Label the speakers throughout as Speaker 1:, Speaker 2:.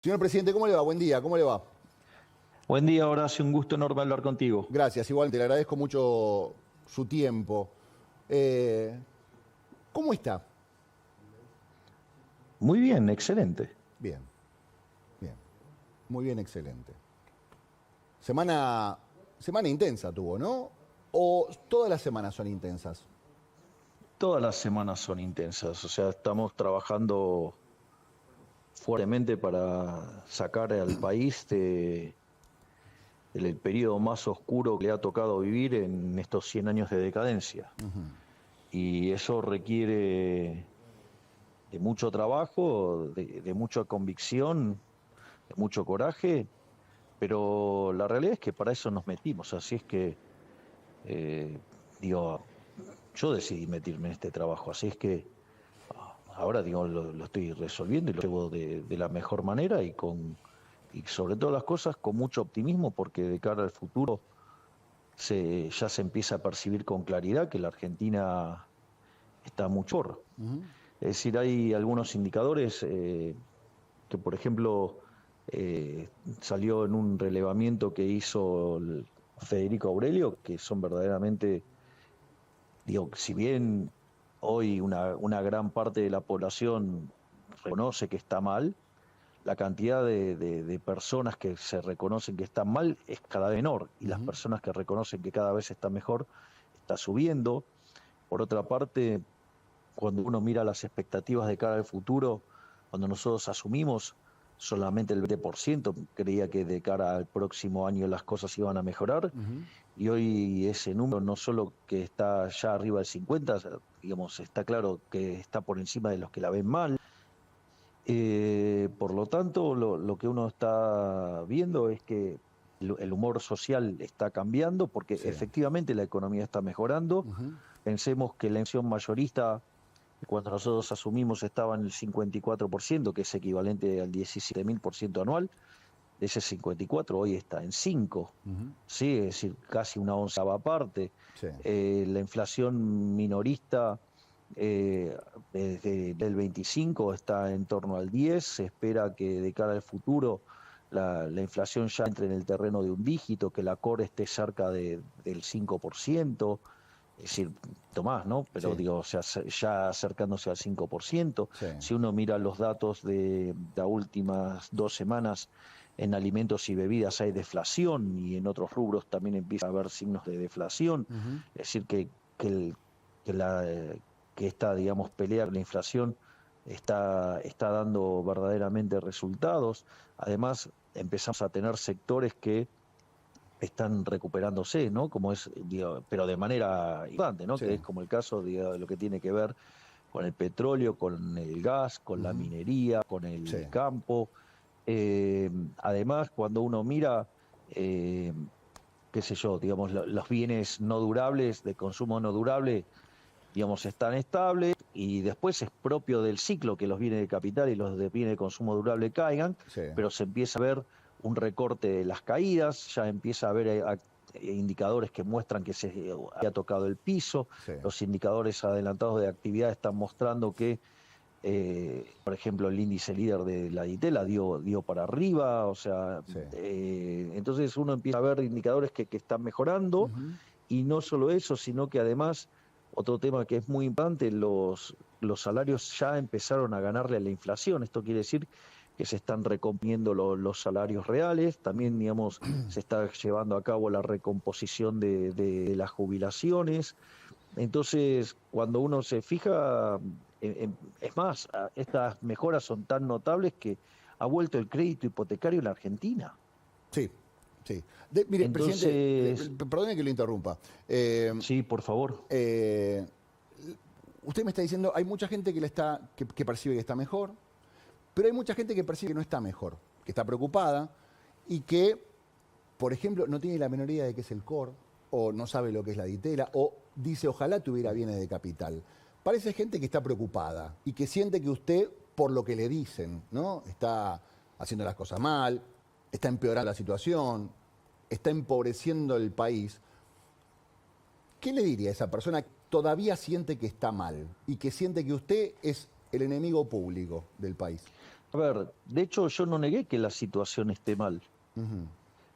Speaker 1: Señor presidente, ¿cómo le va? Buen día, ¿cómo le va?
Speaker 2: Buen día, Horacio. Un gusto enorme hablar contigo.
Speaker 1: Gracias, igual te le agradezco mucho su tiempo. Eh, ¿Cómo está?
Speaker 2: Muy bien, excelente.
Speaker 1: Bien, bien, muy bien, excelente. Semana intensa tuvo, ¿no? ¿O todas las semanas son intensas?
Speaker 2: Todas las semanas son intensas, o sea, estamos trabajando fuertemente para sacar al país del periodo más oscuro que le ha tocado vivir en estos 100 años de decadencia. Y eso requiere de mucho trabajo, de mucha convicción, de mucho coraje, pero la realidad es que para eso nos metimos, así es que, eh, digo, yo decidí meterme en este trabajo, así es que ahora digo, lo estoy resolviendo y lo llevo de la mejor manera y sobre todas las cosas con mucho optimismo porque de cara al futuro ya se empieza a percibir con claridad que la Argentina está mucho mejor. Es decir, hay algunos indicadores que, por ejemplo, eh, salió en un relevamiento que hizo Federico Aurelio, que son verdaderamente, digo, si bien hoy una gran parte de la población reconoce que está mal, la cantidad de personas que se reconocen que están mal es cada vez menor y las personas que reconocen que cada vez está mejor está subiendo. Por otra parte, cuando uno mira las expectativas de cara al futuro, cuando nosotros asumimos, solamente el 20% creía que de cara al próximo año las cosas iban a mejorar y hoy ese número no solo que está ya arriba del 50, digamos, está claro que está por encima de los que la ven mal. Por lo tanto, lo que uno está viendo es que el humor social está cambiando porque
Speaker 1: Sí.
Speaker 2: efectivamente la economía está mejorando. Pensemos que la inflación mayorista, cuando nosotros asumimos, estaba en el 54%, que es equivalente al 17.000% anual. De ese 54 hoy está en 5, ¿sí? Es decir, casi una onceava parte.
Speaker 1: Sí.
Speaker 2: La inflación minorista desde el 25 está en torno al 10, se espera que de cara al futuro la inflación ya entre en el terreno de un dígito, que la core esté cerca del 5%, es decir, Tomás, ¿no? Pero
Speaker 1: Sí,
Speaker 2: digo, o sea, ya acercándose al 5%.
Speaker 1: sí.
Speaker 2: Si uno mira los datos de las últimas 2 semanas, en alimentos y bebidas hay deflación y en otros rubros también empieza a haber signos de deflación. Es decir, que, el- que la, que esta, digamos, pelea con la inflación está dando verdaderamente resultados. Además, empezamos a tener sectores que están recuperándose, ¿no? Como es, digo, pero de manera importante, ¿no?
Speaker 1: Sí.
Speaker 2: Que es como el caso de lo que tiene que ver con el petróleo, con el gas, con la minería, con
Speaker 1: Sí.
Speaker 2: el campo. Eh, Además, cuando uno mira, eh, qué sé yo, digamos, los bienes no durables, de consumo no durable, digamos, están estables y después es propio del ciclo que los bienes de capital y los de bienes de consumo durable caigan,
Speaker 1: Sí.
Speaker 2: pero se empieza a ver un recorte de las caídas, ya empieza a haber indicadores que muestran que se había tocado el piso,
Speaker 1: Sí.
Speaker 2: los indicadores adelantados de actividad están mostrando que, por ejemplo, el índice líder de la Ditela dio para arriba, o sea,
Speaker 1: Sí.
Speaker 2: entonces uno empieza a ver indicadores que están mejorando y no solo eso, sino que además, otro tema que es muy importante, los salarios ya empezaron a ganarle a la inflación. Esto quiere decir que se están recomponiendo los salarios reales, también, digamos, se está llevando a cabo la recomposición de las jubilaciones. Entonces, cuando uno se fija, es más, estas mejoras son tan notables que ha vuelto el crédito hipotecario en la Argentina.
Speaker 1: Sí. Sí. Mire, presidente,
Speaker 2: Entonces,
Speaker 1: perdone que lo interrumpa. Eh,
Speaker 2: sí, por favor.
Speaker 1: eh, Usted me está diciendo, hay mucha gente que percibe que está mejor, pero hay mucha gente que percibe que no está mejor, que está preocupada y que, por ejemplo, no tiene la menor idea de qué es el core, o no sabe lo que es la ditela, o dice, ojalá tuviera bienes de capital. Parece gente que está preocupada y que siente que usted, por lo que le dicen, ¿no? Está haciendo las cosas mal, está empeorando la situación, está empobreciendo el país. ¿Qué le diría a esa persona que todavía siente que está mal y que siente que usted es el enemigo público del país?
Speaker 2: A ver, de hecho yo no negué que la situación esté mal.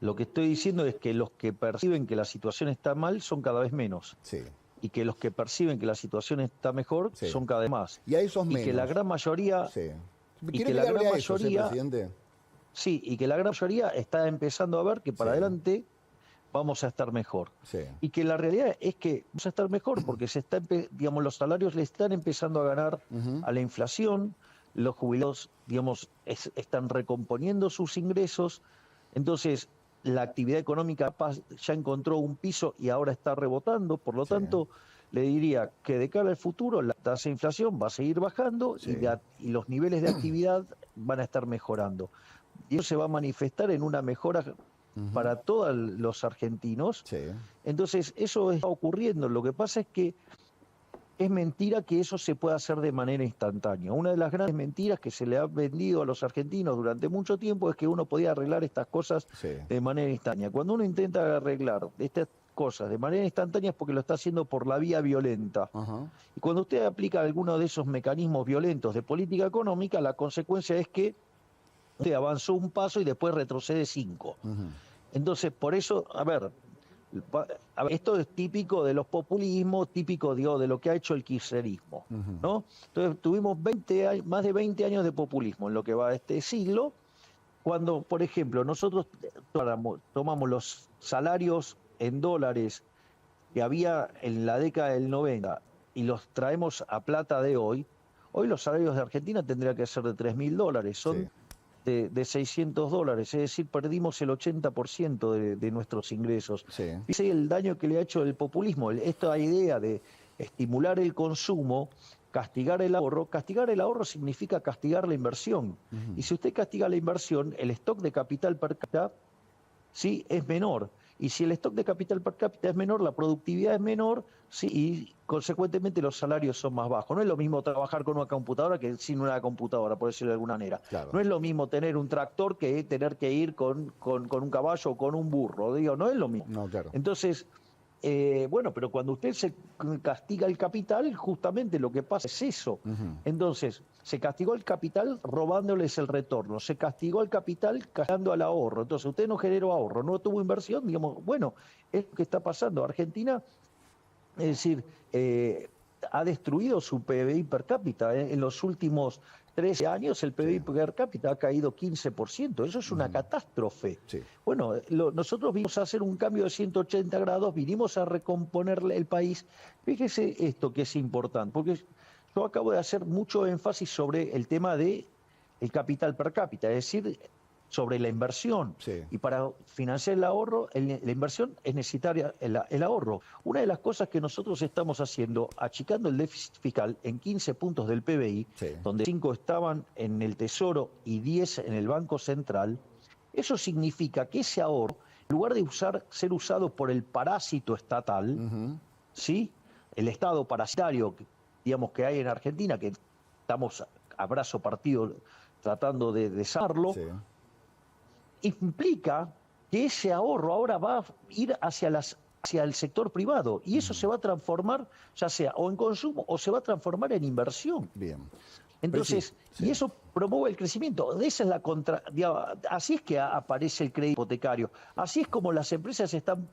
Speaker 2: Lo que estoy diciendo es que los que perciben que la situación está mal son cada vez menos.
Speaker 1: Sí.
Speaker 2: Y que los que perciben que la situación está mejor
Speaker 1: Sí.
Speaker 2: son cada vez más.
Speaker 1: Y a esos
Speaker 2: y
Speaker 1: menos.
Speaker 2: que la gran mayoría...
Speaker 1: Sí.
Speaker 2: Y
Speaker 1: ¿Quiere
Speaker 2: que la gran
Speaker 1: a eso,
Speaker 2: mayoría...
Speaker 1: presidente?
Speaker 2: Sí, y que la gran mayoría está empezando a ver que para
Speaker 1: Sí.
Speaker 2: adelante vamos a estar mejor.
Speaker 1: Sí.
Speaker 2: Y que la realidad es que vamos a estar mejor porque digamos, los salarios le están empezando a ganar a la inflación, los jubilados, digamos, están recomponiendo sus ingresos, entonces la actividad económica ya encontró un piso y ahora está rebotando, por lo
Speaker 1: Sí.
Speaker 2: tanto, le diría que de cara al futuro la tasa de inflación va a seguir bajando
Speaker 1: Sí.
Speaker 2: y los niveles de actividad van a estar mejorando. Y eso se va a manifestar en una mejora para todos los argentinos.
Speaker 1: Sí.
Speaker 2: Entonces, eso está ocurriendo. Lo que pasa es que es mentira que eso se pueda hacer de manera instantánea. Una de las grandes mentiras que se le ha vendido a los argentinos durante mucho tiempo es que uno podía arreglar estas cosas
Speaker 1: Sí.
Speaker 2: de manera instantánea. Cuando uno intenta arreglar estas cosas de manera instantánea es porque lo está haciendo por la vía violenta. Y cuando usted aplica alguno de esos mecanismos violentos de política económica, la consecuencia es que usted avanzó un paso y después retrocede 5. Entonces, por eso, a ver, esto es típico de los populismos, típico, digo, de lo que ha hecho el kirchnerismo, ¿no? Entonces, tuvimos más de 20 años de populismo en lo que va de este siglo, cuando, por ejemplo, nosotros tomamos los salarios en dólares que había en la década del 90 y los traemos a plata de hoy los salarios de Argentina tendrían que ser de $3.000, son...
Speaker 1: Sí.
Speaker 2: De $600, es decir, perdimos el 80% de nuestros ingresos.
Speaker 1: Sí.
Speaker 2: Fíjese el daño que le ha hecho el populismo, esta idea de estimular el consumo, castigar el ahorro significa castigar la inversión. Y si usted castiga la inversión, el stock de capital per cápita sí es menor. Y si el stock de capital per cápita es menor, la productividad es menor, sí, y consecuentemente los salarios son más bajos. No es lo mismo trabajar con una computadora que sin una computadora, por decirlo de alguna manera.
Speaker 1: Claro.
Speaker 2: No es lo mismo tener un tractor que tener que ir con un caballo o con un burro. Digo, no es lo mismo.
Speaker 1: No, claro.
Speaker 2: Entonces, bueno, pero cuando usted se castiga el capital, justamente lo que pasa es eso. Entonces, se castigó el capital robándoles el retorno, se castigó al capital castigando al ahorro. Entonces, usted no generó ahorro, no tuvo inversión, digamos, bueno, es lo que está pasando. Argentina, es decir, ha destruido su PBI per cápita. En los últimos 13 años el PBI per cápita ha caído 15%. Eso es una catástrofe.
Speaker 1: Sí.
Speaker 2: Bueno, nosotros vinimos a hacer un cambio de 180 grados, vinimos a recomponerle el país. Fíjese esto que es importante, porque yo acabo de hacer mucho énfasis sobre el tema de el capital per cápita, es decir, sobre la inversión.
Speaker 1: Sí.
Speaker 2: Y para financiar el ahorro, la inversión es necesaria el ahorro. Una de las cosas que nosotros estamos haciendo, achicando el déficit fiscal en 15 puntos del PBI, donde 5 estaban en el Tesoro y 10 en el Banco Central, eso significa que ese ahorro, en lugar de ser usado por el parásito estatal, ¿sí? El Estado parasitario, digamos, que hay en Argentina, que estamos a brazo partido tratando de desarmarlo, implica que ese ahorro ahora va a ir hacia el sector privado y eso se va a transformar ya sea o en consumo o se va a transformar en inversión.
Speaker 1: Bien.
Speaker 2: Entonces, y eso promueve el crecimiento. Esa es así es que aparece el crédito hipotecario. Así es como las empresas están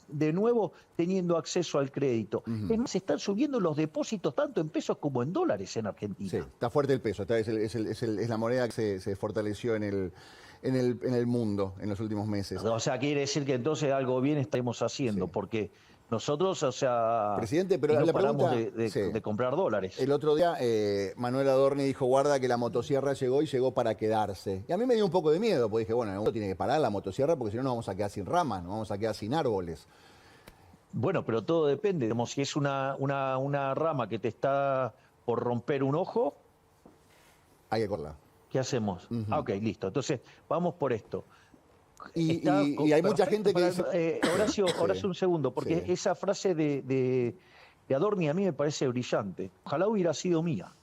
Speaker 2: de nuevo teniendo acceso al crédito. Es más, se están subiendo los depósitos tanto en pesos como en dólares en Argentina.
Speaker 1: Sí, está fuerte el peso. Es la moneda que se fortaleció en el mundo en los últimos meses.
Speaker 2: O sea, quiere decir que entonces algo bien estaremos haciendo, porque nosotros, o sea,
Speaker 1: presidente, pero
Speaker 2: no
Speaker 1: la
Speaker 2: paramos
Speaker 1: pregunta,
Speaker 2: de comprar dólares.
Speaker 1: El otro día Manuel Adorni dijo, guarda que la motosierra llegó y llegó para quedarse. Y a mí me dio un poco de miedo, porque dije, bueno, en algún momento tiene que parar la motosierra porque si no nos vamos a quedar sin ramas, nos vamos a quedar sin árboles.
Speaker 2: Bueno, pero todo depende. Digamos, si es una rama que te está por romper un ojo,
Speaker 1: hay que cortarla.
Speaker 2: ¿Qué hacemos? Ok, listo. Entonces, vamos por esto.
Speaker 1: Y hay mucha gente que dice...
Speaker 2: Horacio, un segundo, porque esa frase de Adorni a mí me parece brillante. Ojalá hubiera sido mía.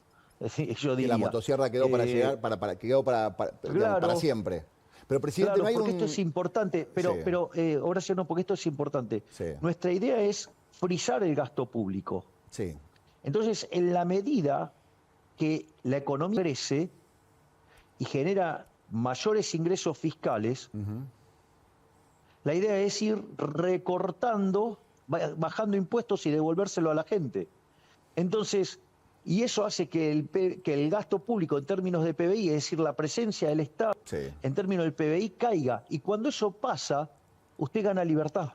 Speaker 2: Yo diría.
Speaker 1: Que la motosierra quedó para llegar, quedó para siempre. Pero, presidente,
Speaker 2: claro,
Speaker 1: no hay
Speaker 2: porque esto es importante, pero Horacio, no, porque esto es importante. Nuestra idea es frizar el gasto público. Entonces, en la medida que la economía crece, y genera mayores ingresos fiscales, la idea es ir recortando, bajando impuestos y devolvérselo a la gente. Entonces, y eso hace que el gasto público en términos de PBI, es decir, la presencia del Estado en términos del PBI, caiga. Y cuando eso pasa, usted gana libertad.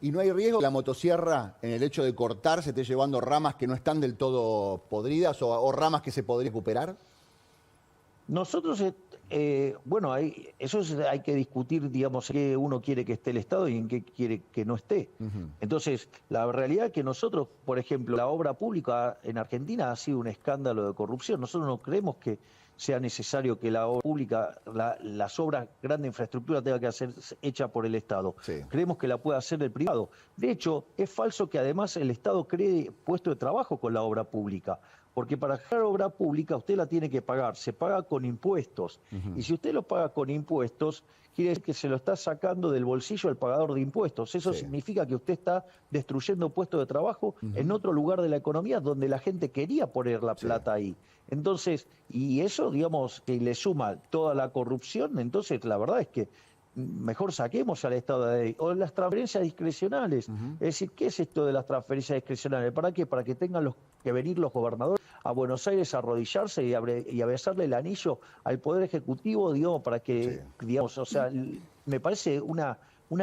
Speaker 1: ¿Y no hay riesgo que la motosierra, en el hecho de cortar, se esté llevando ramas que no están del todo podridas o ramas que se podrían recuperar?
Speaker 2: Nosotros, bueno, hay que discutir, digamos, en qué uno quiere que esté el Estado y en qué quiere que no esté. Entonces, la realidad es que nosotros, por ejemplo, la obra pública en Argentina ha sido un escándalo de corrupción. Nosotros no creemos que sea necesario que la obra pública, las obras grandes de infraestructura tenga que ser hecha por el Estado. Creemos que la puede hacer el privado. De hecho, es falso que además el Estado cree puestos de trabajo con la obra pública. Porque para generar obra pública usted la tiene que pagar, se paga con impuestos. Y si usted lo paga con impuestos, quiere decir que se lo está sacando del bolsillo del pagador de impuestos. Eso significa que usted está destruyendo puestos de trabajo en otro lugar de la economía donde la gente quería poner la plata ahí. Entonces, y eso, digamos, que le suma toda la corrupción, entonces la verdad es que mejor saquemos al Estado de ahí. O las transferencias discrecionales. Es decir, ¿qué es esto de las transferencias discrecionales? ¿Para qué? Para que tengan que venir los gobernadores a Buenos Aires a arrodillarse y a besarle el anillo al Poder Ejecutivo, digamos, para que, digamos, o sea, me parece una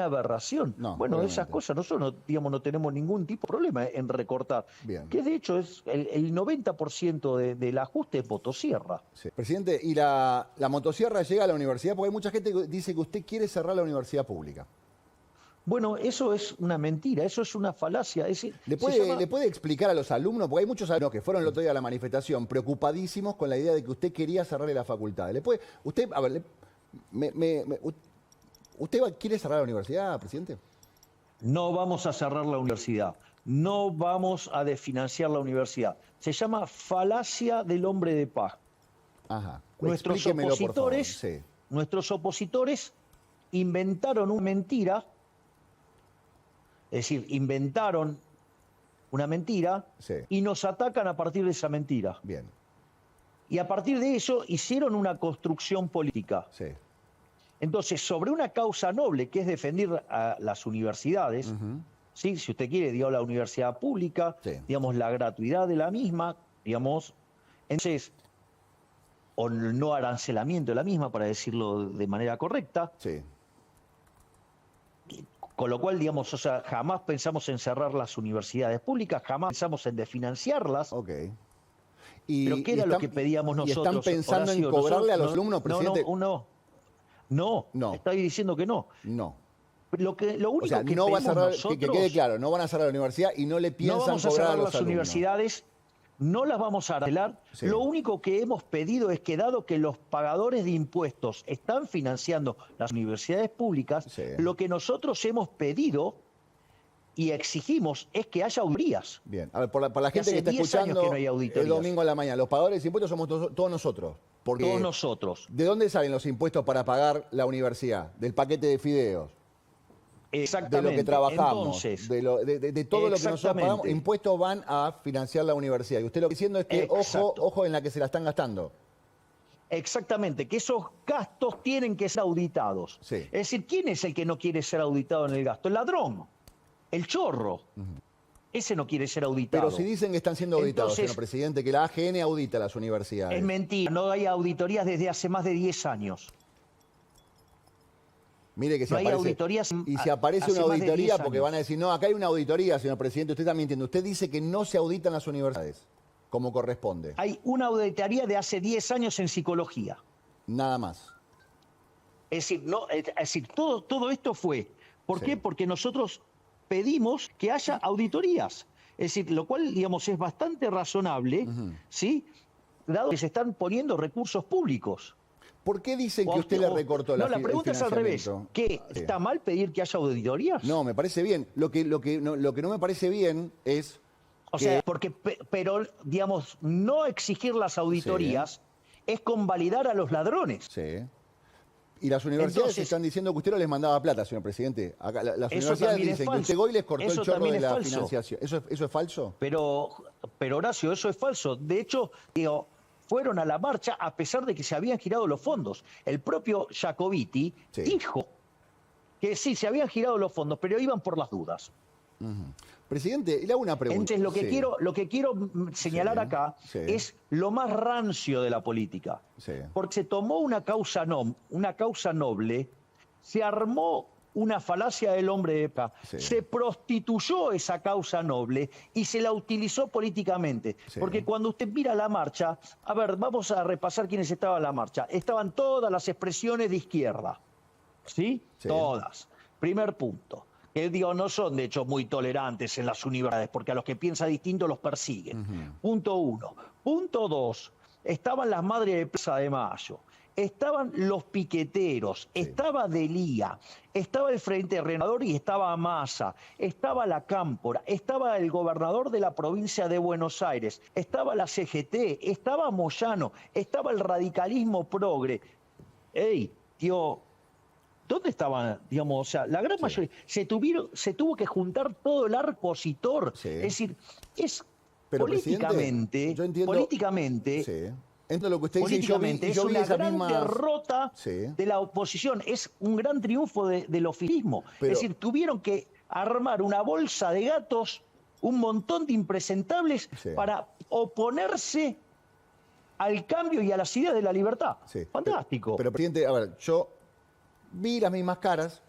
Speaker 2: aberración. Bueno, obviamente. Esas cosas nosotros no tenemos ningún tipo de problema en recortar. Que de hecho es el 90% del ajuste es motosierra.
Speaker 1: Presidente, ¿y la motosierra llega a la universidad? Porque hay mucha gente que dice que usted quiere cerrar la universidad pública.
Speaker 2: Bueno, eso es una mentira, eso es una falacia.
Speaker 1: ¿Le puede explicar a los alumnos? Porque hay muchos alumnos que fueron el otro día a la manifestación preocupadísimos con la idea de que usted quería cerrarle la facultad. ¿Usted quiere cerrar la universidad, presidente?
Speaker 2: No vamos a cerrar la universidad. No vamos a desfinanciar la universidad. Se llama falacia del hombre de paz. Nuestros opositores inventaron una mentira. Es decir, inventaron una mentira y nos atacan a partir de esa mentira. Y a partir de eso hicieron una construcción política. Entonces, sobre una causa noble que es defender a las universidades, si usted quiere, digamos, la universidad pública, digamos, la gratuidad de la misma, digamos, entonces, o el no arancelamiento de la misma, para decirlo de manera correcta. Con lo cual, digamos, o sea, jamás pensamos en cerrar las universidades públicas, jamás pensamos en desfinanciarlas. Pero ¿qué era lo que pedíamos nosotros?
Speaker 1: ¿Y están pensando en cobrarle a los alumnos, presidente?
Speaker 2: No, estoy diciendo que no. Lo único que
Speaker 1: no va a cerrar,
Speaker 2: nosotros,
Speaker 1: que quede claro, no van a cerrar la universidad y no le piensan cobrar a los alumnos.
Speaker 2: Universidades, no las vamos a arancelar. Lo único que hemos pedido es que, dado que los pagadores de impuestos están financiando las universidades públicas, lo que nosotros hemos pedido y exigimos es que haya auditorías.
Speaker 1: A ver, por la gente que está escuchando el domingo a la mañana, los pagadores de impuestos somos todos nosotros.
Speaker 2: Todos nosotros.
Speaker 1: ¿De dónde salen los impuestos para pagar la universidad? Del paquete de fideos.
Speaker 2: Exactamente.
Speaker 1: De lo que trabajamos,
Speaker 2: entonces,
Speaker 1: de todo lo que nosotros pagamos, impuestos van a financiar la universidad. Y usted lo que está diciendo es que ojo en la que se la están gastando.
Speaker 2: Exactamente, que esos gastos tienen que ser auditados. Es decir, ¿quién es el que no quiere ser auditado en el gasto? El ladrón, el chorro. Ese no quiere ser auditado.
Speaker 1: Pero si dicen que están siendo auditados, señor presidente, que la AGN audita las universidades.
Speaker 2: Es mentira, no hay auditorías desde hace más de 10 años.
Speaker 1: Mire que si aparece una auditoría, porque van a decir, no, acá hay una auditoría, señor presidente, usted también entiende. Usted dice que no se auditan las universidades, como corresponde.
Speaker 2: Hay una auditoría de hace 10 años en psicología.
Speaker 1: Nada más.
Speaker 2: Es decir, todo esto fue. ¿Por qué? Porque nosotros pedimos que haya auditorías. Es decir, lo cual, digamos, es bastante razonable, ¿sí? Dado que se están poniendo recursos públicos.
Speaker 1: ¿Por qué dicen que usted le recortó el financiamiento?
Speaker 2: No, la pregunta es al revés. ¿Qué? ¿Está mal pedir que haya auditorías?
Speaker 1: No, me parece bien. Lo que no me parece bien es...
Speaker 2: O sea, pero, digamos, no exigir las auditorías es convalidar a los ladrones.
Speaker 1: Y las universidades están diciendo que usted no les mandaba plata, señor presidente. Acá, las universidades dicen que usted hoy les cortó el chorro de la financiación. ¿Eso es falso?
Speaker 2: Pero Horacio, eso es falso. De hecho, digo, fueron a la marcha a pesar de que se habían girado los fondos. El propio Jacobiti dijo que sí, se habían girado los fondos, pero iban por las dudas.
Speaker 1: Presidente, le hago una pregunta.
Speaker 2: Entonces, lo que quiero señalar acá es lo más rancio de la política. Porque se tomó una causa noble, se armó una falacia del hombre de paz, se prostituyó esa causa noble y se la utilizó políticamente. Porque cuando usted mira la marcha, a ver, vamos a repasar quiénes estaban en la marcha. Estaban todas las expresiones de izquierda, ¿sí? Todas. Primer punto. Que digo, no son de hecho muy tolerantes en las universidades, porque a los que piensan distinto los persiguen. Punto 1. Punto 2. Estaban las madres de Plaza de Mayo, estaban los piqueteros, estaba Delía, estaba el Frente Renovador y estaba Massa, estaba la Cámpora, estaba el gobernador de la provincia de Buenos Aires, estaba la CGT, estaba Moyano, estaba el radicalismo progre. ¡Ey, tío! ¿Dónde estaban, digamos, o sea, la gran mayoría? Se tuvo que juntar todo el arco opositor. Es decir,
Speaker 1: pero
Speaker 2: políticamente,
Speaker 1: yo entiendo,
Speaker 2: políticamente,
Speaker 1: entre lo que usted dice,
Speaker 2: es una gran derrota de la oposición, es un gran triunfo del oficialismo. Es decir, tuvieron que armar una bolsa de gatos, un montón de impresentables para oponerse al cambio y a las ideas de la libertad. Fantástico.
Speaker 1: Pero, presidente, a ver, yo vi las mismas caras,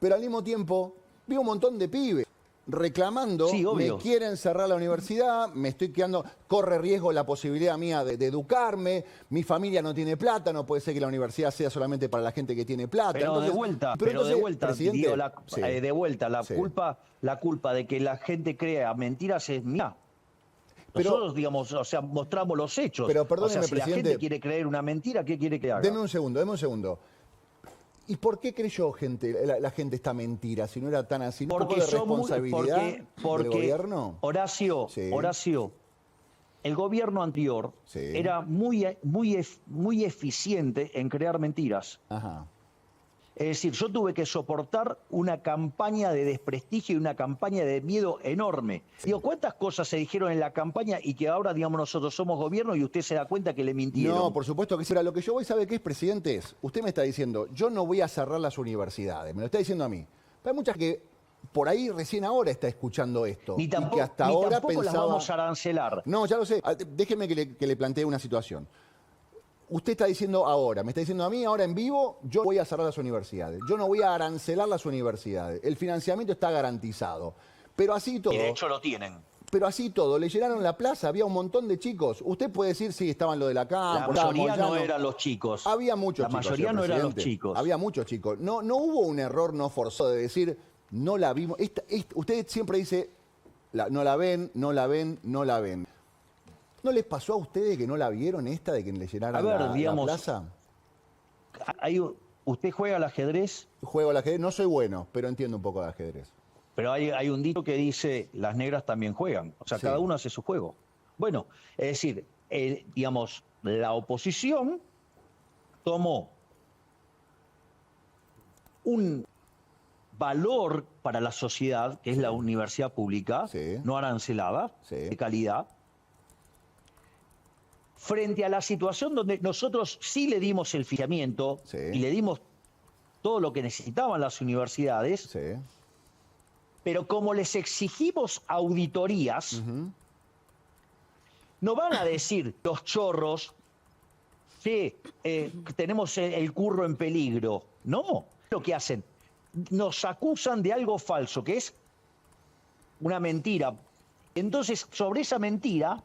Speaker 1: pero al mismo tiempo vi un montón de pibes reclamando, me quieren cerrar la universidad, me estoy quedando, corre riesgo la posibilidad mía de educarme, mi familia no tiene plata, no puede ser que la universidad sea solamente para la gente que tiene plata.
Speaker 2: Pero entonces, de vuelta, la culpa de que la gente crea mentiras es mía. Nosotros, digamos, o sea, mostramos los hechos.
Speaker 1: Pero perdóneme,
Speaker 2: o sea, si
Speaker 1: presidente,
Speaker 2: la gente quiere creer una mentira, ¿qué quiere que haga?
Speaker 1: Deme un segundo. ¿Y por qué creyó la gente esta mentira? Si no era tan así, ¿un poco de responsabilidad del gobierno?
Speaker 2: Horacio, el gobierno anterior era muy eficiente en crear mentiras. Es decir, yo tuve que soportar una campaña de desprestigio y una campaña de miedo enorme. Digo, ¿cuántas cosas se dijeron en la campaña y que ahora, digamos, nosotros somos gobierno y usted se da cuenta que le mintieron?
Speaker 1: No, por supuesto que sí. Ahora, lo que yo voy a saber qué es, presidente, usted me está diciendo, yo no voy a cerrar las universidades, me lo está diciendo a mí. Pero hay muchas que por ahí recién ahora está escuchando esto.
Speaker 2: Ni tampoco,
Speaker 1: y que hasta ahora
Speaker 2: pensaba... las vamos a arancelar.
Speaker 1: No, ya lo sé. Déjeme que le plantee una situación. Usted está diciendo ahora, me está diciendo a mí ahora en vivo, yo voy a cerrar las universidades, yo no voy a arancelar las universidades, el financiamiento está garantizado. Pero así todo...
Speaker 2: Y de hecho lo tienen.
Speaker 1: Pero así todo, le llenaron la plaza, había un montón de chicos. Usted puede decir, sí, estaban lo de la Cámpora.
Speaker 2: La mayoría no eran los chicos.
Speaker 1: Había muchos chicos.
Speaker 2: La mayoría no eran los chicos.
Speaker 1: Había muchos chicos. No hubo un error no forzado de decir, no la vimos. Usted siempre dice, no la ven. ¿No les pasó a ustedes que no la vieron esta de que le llenaran la plaza?
Speaker 2: ¿Usted juega al ajedrez?
Speaker 1: Juego al ajedrez, no soy bueno, pero entiendo un poco de ajedrez.
Speaker 2: Pero hay un dicho que dice, las negras también juegan. O sea, cada uno hace su juego. Bueno, es decir, digamos, la oposición tomó un valor para la sociedad, que es la universidad pública, no arancelada, de calidad, frente a la situación donde nosotros sí le dimos el financiamiento y le dimos todo lo que necesitaban las universidades, pero como les exigimos auditorías, no van a decir los chorros que tenemos el curro en peligro. No, lo que hacen, nos acusan de algo falso, que es una mentira. Entonces, sobre esa mentira...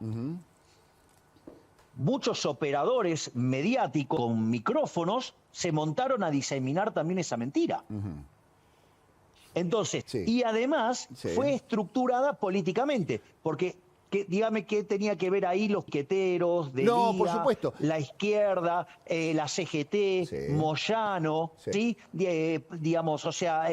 Speaker 2: muchos operadores mediáticos con micrófonos se montaron a diseminar también esa mentira. Entonces, y además fue estructurada políticamente, porque dígame qué tenía que ver ahí los piqueteros, Delía,
Speaker 1: por supuesto,
Speaker 2: la izquierda, la CGT, Moyano, digamos, o sea...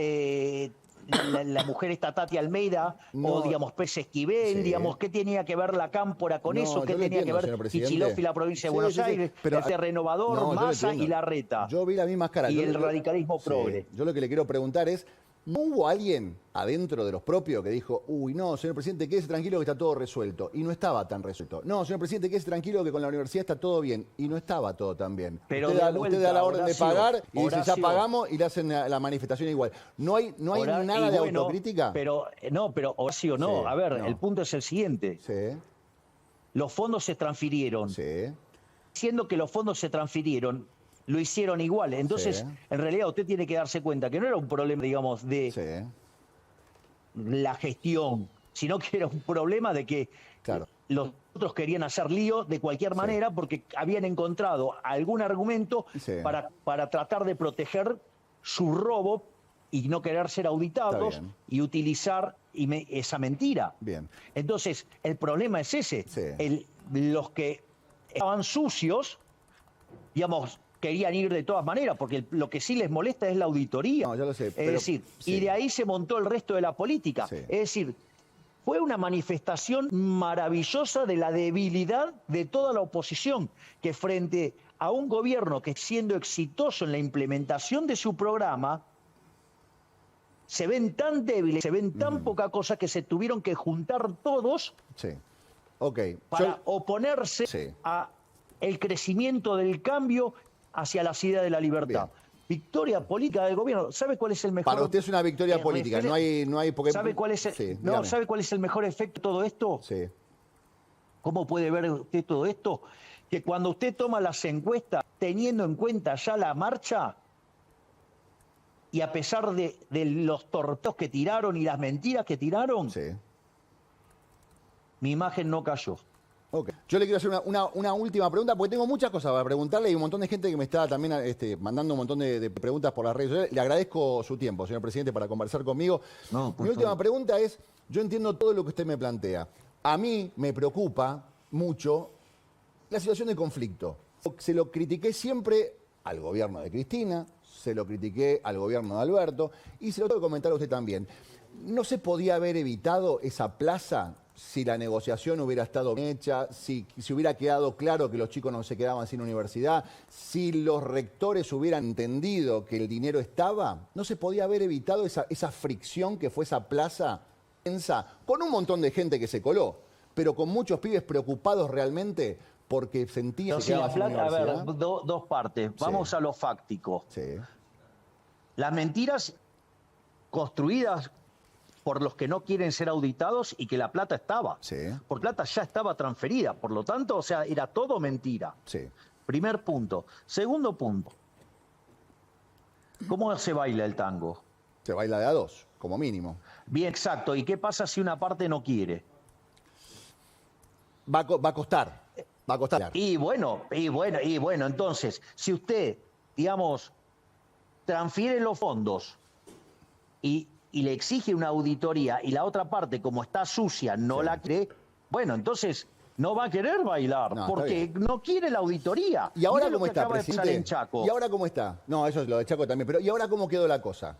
Speaker 2: la mujer esta Tati Almeida, o digamos Pérez Esquivel, digamos, ¿qué tenía que ver la Cámpora con eso? ¿Qué tenía que ver Kicillof y la provincia de Buenos Aires? Pero, el Renovador, Massa y Larreta.
Speaker 1: Yo vi la misma cara.
Speaker 2: Y el radicalismo progre.
Speaker 1: Yo lo que le quiero preguntar es, ¿No hubo alguien adentro de los propios que dijo, uy, no, señor presidente, quédese tranquilo que está todo resuelto? Y no estaba tan resuelto. No, señor presidente, quédese tranquilo que con la universidad está todo bien. Y no estaba todo tan bien.
Speaker 2: Pero
Speaker 1: usted da la orden de pagar y dice, ya
Speaker 2: Horacio,
Speaker 1: pagamos y le hacen la manifestación igual. No hay nada de autocrítica.
Speaker 2: Pero Horacio, no.
Speaker 1: Sí,
Speaker 2: a ver,
Speaker 1: no.
Speaker 2: el punto es el siguiente.
Speaker 1: Sí,
Speaker 2: Los fondos se transfirieron.
Speaker 1: sí.
Speaker 2: Siendo que los fondos se transfirieron, lo hicieron igual. Entonces,
Speaker 1: Sí.
Speaker 2: en realidad usted tiene que darse cuenta que no era un problema, digamos, de
Speaker 1: Sí,
Speaker 2: la gestión, sino que era un problema de que
Speaker 1: claro.
Speaker 2: los otros querían hacer lío de cualquier manera porque habían encontrado algún argumento
Speaker 1: Sí.
Speaker 2: para tratar de proteger su robo y no querer ser auditados
Speaker 1: Está bien.
Speaker 2: y utilizar esa mentira.
Speaker 1: Bien.
Speaker 2: Entonces, el problema es ese.
Speaker 1: Sí.
Speaker 2: Los que estaban sucios, digamos, querían ir de todas maneras, porque lo que sí les molesta es la auditoría.
Speaker 1: No, ya lo sé,
Speaker 2: Es
Speaker 1: pero-
Speaker 2: decir,
Speaker 1: sí.
Speaker 2: y de ahí se montó el resto de la política.
Speaker 1: Sí.
Speaker 2: Es decir, fue una manifestación maravillosa de la debilidad de toda la oposición, que frente a un gobierno que siendo exitoso en la implementación de su programa, se ven tan débiles, se ven tan poca cosa que se tuvieron que juntar todos
Speaker 1: Sí. Ok.
Speaker 2: para oponerse
Speaker 1: Sí.
Speaker 2: a el crecimiento del cambio hacia la idea de la libertad.
Speaker 1: Bien.
Speaker 2: Victoria política del gobierno. ¿Sabe cuál es el mejor?
Speaker 1: Para usted es una victoria política. No hay porque...
Speaker 2: ¿Sabe cuál es el,
Speaker 1: Sí,
Speaker 2: no,
Speaker 1: dígame.
Speaker 2: ¿sabe cuál es el mejor efecto de todo esto?
Speaker 1: Sí.
Speaker 2: ¿Cómo puede ver usted todo esto? Que cuando usted toma las encuestas, teniendo en cuenta ya la marcha, y a pesar de los torpedos que tiraron y las mentiras que tiraron,
Speaker 1: Sí.
Speaker 2: mi imagen no cayó.
Speaker 1: Ok. Yo le quiero hacer una última pregunta, porque tengo muchas cosas para preguntarle y un montón de gente que me está también mandando un montón de preguntas por las redes sociales. Le agradezco su tiempo, señor presidente, para conversar conmigo.
Speaker 2: No, por
Speaker 1: Mi última
Speaker 2: favor.
Speaker 1: pregunta es, yo entiendo todo lo que usted me plantea. A mí me preocupa mucho la situación de conflicto. Se lo critiqué siempre al gobierno de Cristina, se lo critiqué al gobierno de Alberto y se lo tengo que comentar a usted también. ¿No se podía haber evitado esa plaza si la negociación hubiera estado bien hecha, si hubiera quedado claro que los chicos no se quedaban sin universidad, si los rectores hubieran entendido que el dinero estaba? ¿No se podía haber evitado esa fricción que fue esa plaza tensa, con un montón de gente que se coló, pero con muchos pibes preocupados realmente porque sentían que se
Speaker 2: Entonces,
Speaker 1: quedaban sin
Speaker 2: a ver,
Speaker 1: universidad?
Speaker 2: dos partes. Vamos a lo fáctico.
Speaker 1: Sí,
Speaker 2: Las mentiras construidas por los que no quieren ser auditados y que la plata estaba.
Speaker 1: sí,
Speaker 2: Porque plata ya estaba transferida. Por lo tanto, o sea, era todo mentira.
Speaker 1: sí.
Speaker 2: Primer punto. Segundo punto. ¿Cómo se baila el tango?
Speaker 1: Se baila de a dos, como mínimo.
Speaker 2: Bien, exacto. ¿Y qué pasa si una parte no quiere?
Speaker 1: Va a costar, va a costar.
Speaker 2: Y bueno, entonces, si usted, digamos, transfiere los fondos y le exige una auditoría y la otra parte, como está sucia, no
Speaker 1: Sí.
Speaker 2: la quiere, bueno, entonces no va a querer bailar,
Speaker 1: No, está
Speaker 2: porque
Speaker 1: bien.
Speaker 2: no quiere la auditoría.
Speaker 1: ¿Y ahora
Speaker 2: Mire lo
Speaker 1: cómo
Speaker 2: que
Speaker 1: está,
Speaker 2: acaba de pasar
Speaker 1: presidente?
Speaker 2: en Chaco.
Speaker 1: ¿Y ahora cómo está? No, eso es lo de Chaco también, pero ¿y ahora cómo quedó la cosa?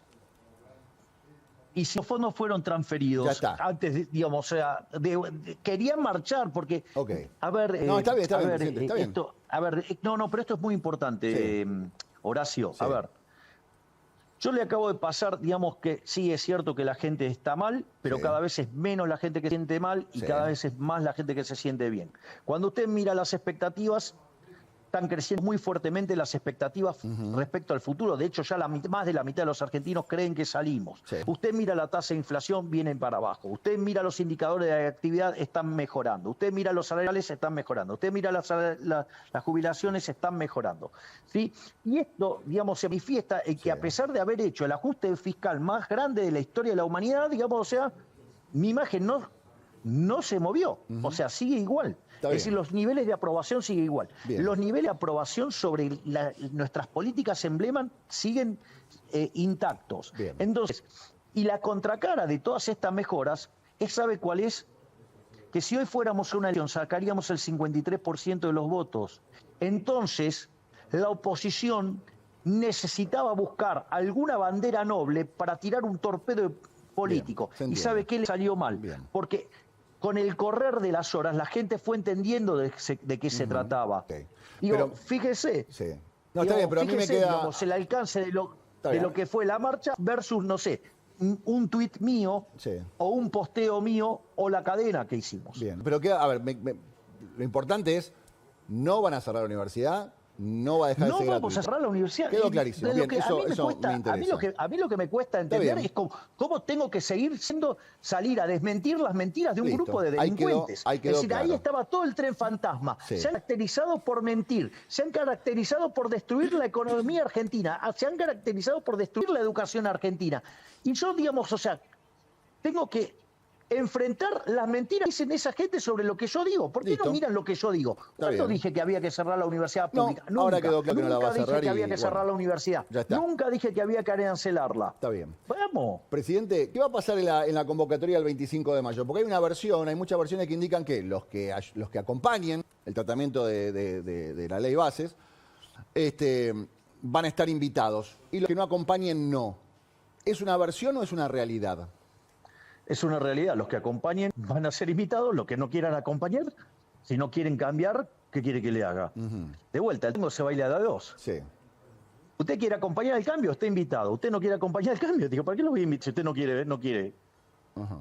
Speaker 2: Y si los fondos fueron transferidos
Speaker 1: Ya está.
Speaker 2: antes, digamos, o sea, querían marchar porque,
Speaker 1: Ok.
Speaker 2: a ver,
Speaker 1: No, está bien,
Speaker 2: a ver,
Speaker 1: presidente, está bien.
Speaker 2: esto, a ver, no, pero esto es muy importante,
Speaker 1: Sí.
Speaker 2: Horacio.
Speaker 1: Sí.
Speaker 2: A ver, yo le acabo de pasar, digamos que sí es cierto que la gente está mal, pero
Speaker 1: Sí.
Speaker 2: cada vez es menos la gente que se siente mal y
Speaker 1: Sí.
Speaker 2: cada vez es más la gente que se siente bien. Cuando usted mira las expectativas, están creciendo muy fuertemente las expectativas respecto al futuro. De hecho, ya más de la mitad de los argentinos creen que salimos.
Speaker 1: Sí.
Speaker 2: Usted mira la tasa de inflación, vienen para abajo. Usted mira los indicadores de actividad, están mejorando. Usted mira los salariales, están mejorando. Usted mira las jubilaciones, están mejorando. ¿Sí? Y esto, digamos, se manifiesta en que
Speaker 1: Sí.
Speaker 2: a pesar de haber hecho el ajuste fiscal más grande de la historia de la humanidad, digamos, o sea, mi imagen no se movió. O sea, sigue igual.
Speaker 1: Está
Speaker 2: Es decir,
Speaker 1: bien.
Speaker 2: los niveles de aprobación siguen igual.
Speaker 1: Bien.
Speaker 2: Los niveles de aprobación sobre nuestras políticas emblema siguen intactos.
Speaker 1: Bien.
Speaker 2: Entonces, y la contracara de todas estas mejoras, ¿sabe cuál es? Que si hoy fuéramos a una elección sacaríamos el 53% de los votos. Entonces, la oposición necesitaba buscar alguna bandera noble para tirar un torpedo político.
Speaker 1: Bien, se
Speaker 2: ¿Y
Speaker 1: entiende.
Speaker 2: sabe qué le salió mal?
Speaker 1: Bien.
Speaker 2: Porque con el correr de las horas la gente fue entendiendo de qué se trataba.
Speaker 1: Ok.
Speaker 2: Digo,
Speaker 1: Pero-
Speaker 2: fíjese.
Speaker 1: Sí. No, está bien, pero a mí me
Speaker 2: fíjese,
Speaker 1: queda...
Speaker 2: digamos, el alcance de
Speaker 1: Está
Speaker 2: lo
Speaker 1: bien.
Speaker 2: que fue la marcha versus, no sé, un tuit mío
Speaker 1: Sí.
Speaker 2: o un posteo mío o la cadena que hicimos.
Speaker 1: Bien, pero a ver, lo importante es, no van a cerrar la universidad, no va a dejar de
Speaker 2: No
Speaker 1: ser
Speaker 2: vamos
Speaker 1: gratuita.
Speaker 2: a cerrar la universidad.
Speaker 1: Quedó clarísimo.
Speaker 2: De lo
Speaker 1: Bien,
Speaker 2: que
Speaker 1: eso
Speaker 2: a
Speaker 1: me interesa.
Speaker 2: a mí lo que me cuesta
Speaker 1: Está
Speaker 2: entender
Speaker 1: bien.
Speaker 2: es cómo tengo que seguir salir a desmentir las mentiras de un
Speaker 1: Listo.
Speaker 2: grupo de
Speaker 1: Ahí quedó-
Speaker 2: delincuentes.
Speaker 1: ahí quedó
Speaker 2: Es decir, ahí
Speaker 1: claro.
Speaker 2: estaba todo el tren fantasma.
Speaker 1: Sí.
Speaker 2: Se han caracterizado por mentir, se han caracterizado por destruir la economía argentina, se han caracterizado por destruir la educación argentina. Y yo, digamos, o sea, tengo que enfrentar las mentiras que dicen esa gente sobre lo que yo digo. ¿Por qué
Speaker 1: Listo.
Speaker 2: no miran lo que yo digo? ¿Cuándo
Speaker 1: bien.
Speaker 2: dije que había que cerrar la universidad
Speaker 1: No,
Speaker 2: pública?
Speaker 1: ahora quedó claro que no la va a
Speaker 2: Nunca
Speaker 1: cerrar
Speaker 2: dije que había
Speaker 1: y,
Speaker 2: que cerrar
Speaker 1: bueno,
Speaker 2: la universidad.
Speaker 1: ya está.
Speaker 2: Nunca dije que había que arancelarla.
Speaker 1: Está bien.
Speaker 2: Vamos.
Speaker 1: Presidente, ¿qué va a pasar en la convocatoria del 25 de mayo? Porque hay muchas versiones que indican que los que acompañen el tratamiento de la ley bases van a estar invitados y los que no acompañen no. ¿Es una versión o es una realidad?
Speaker 2: Es una realidad. Los que acompañen van a ser invitados, los que no quieran acompañar, si no quieren cambiar, ¿qué quiere que le haga? De vuelta, el tango se baila de a dos.
Speaker 1: Sí.
Speaker 2: Usted quiere acompañar el cambio, está invitado. Usted no quiere acompañar el cambio. Digo, ¿para qué lo voy a invitar? Si usted no quiere, no quiere.
Speaker 1: Ajá.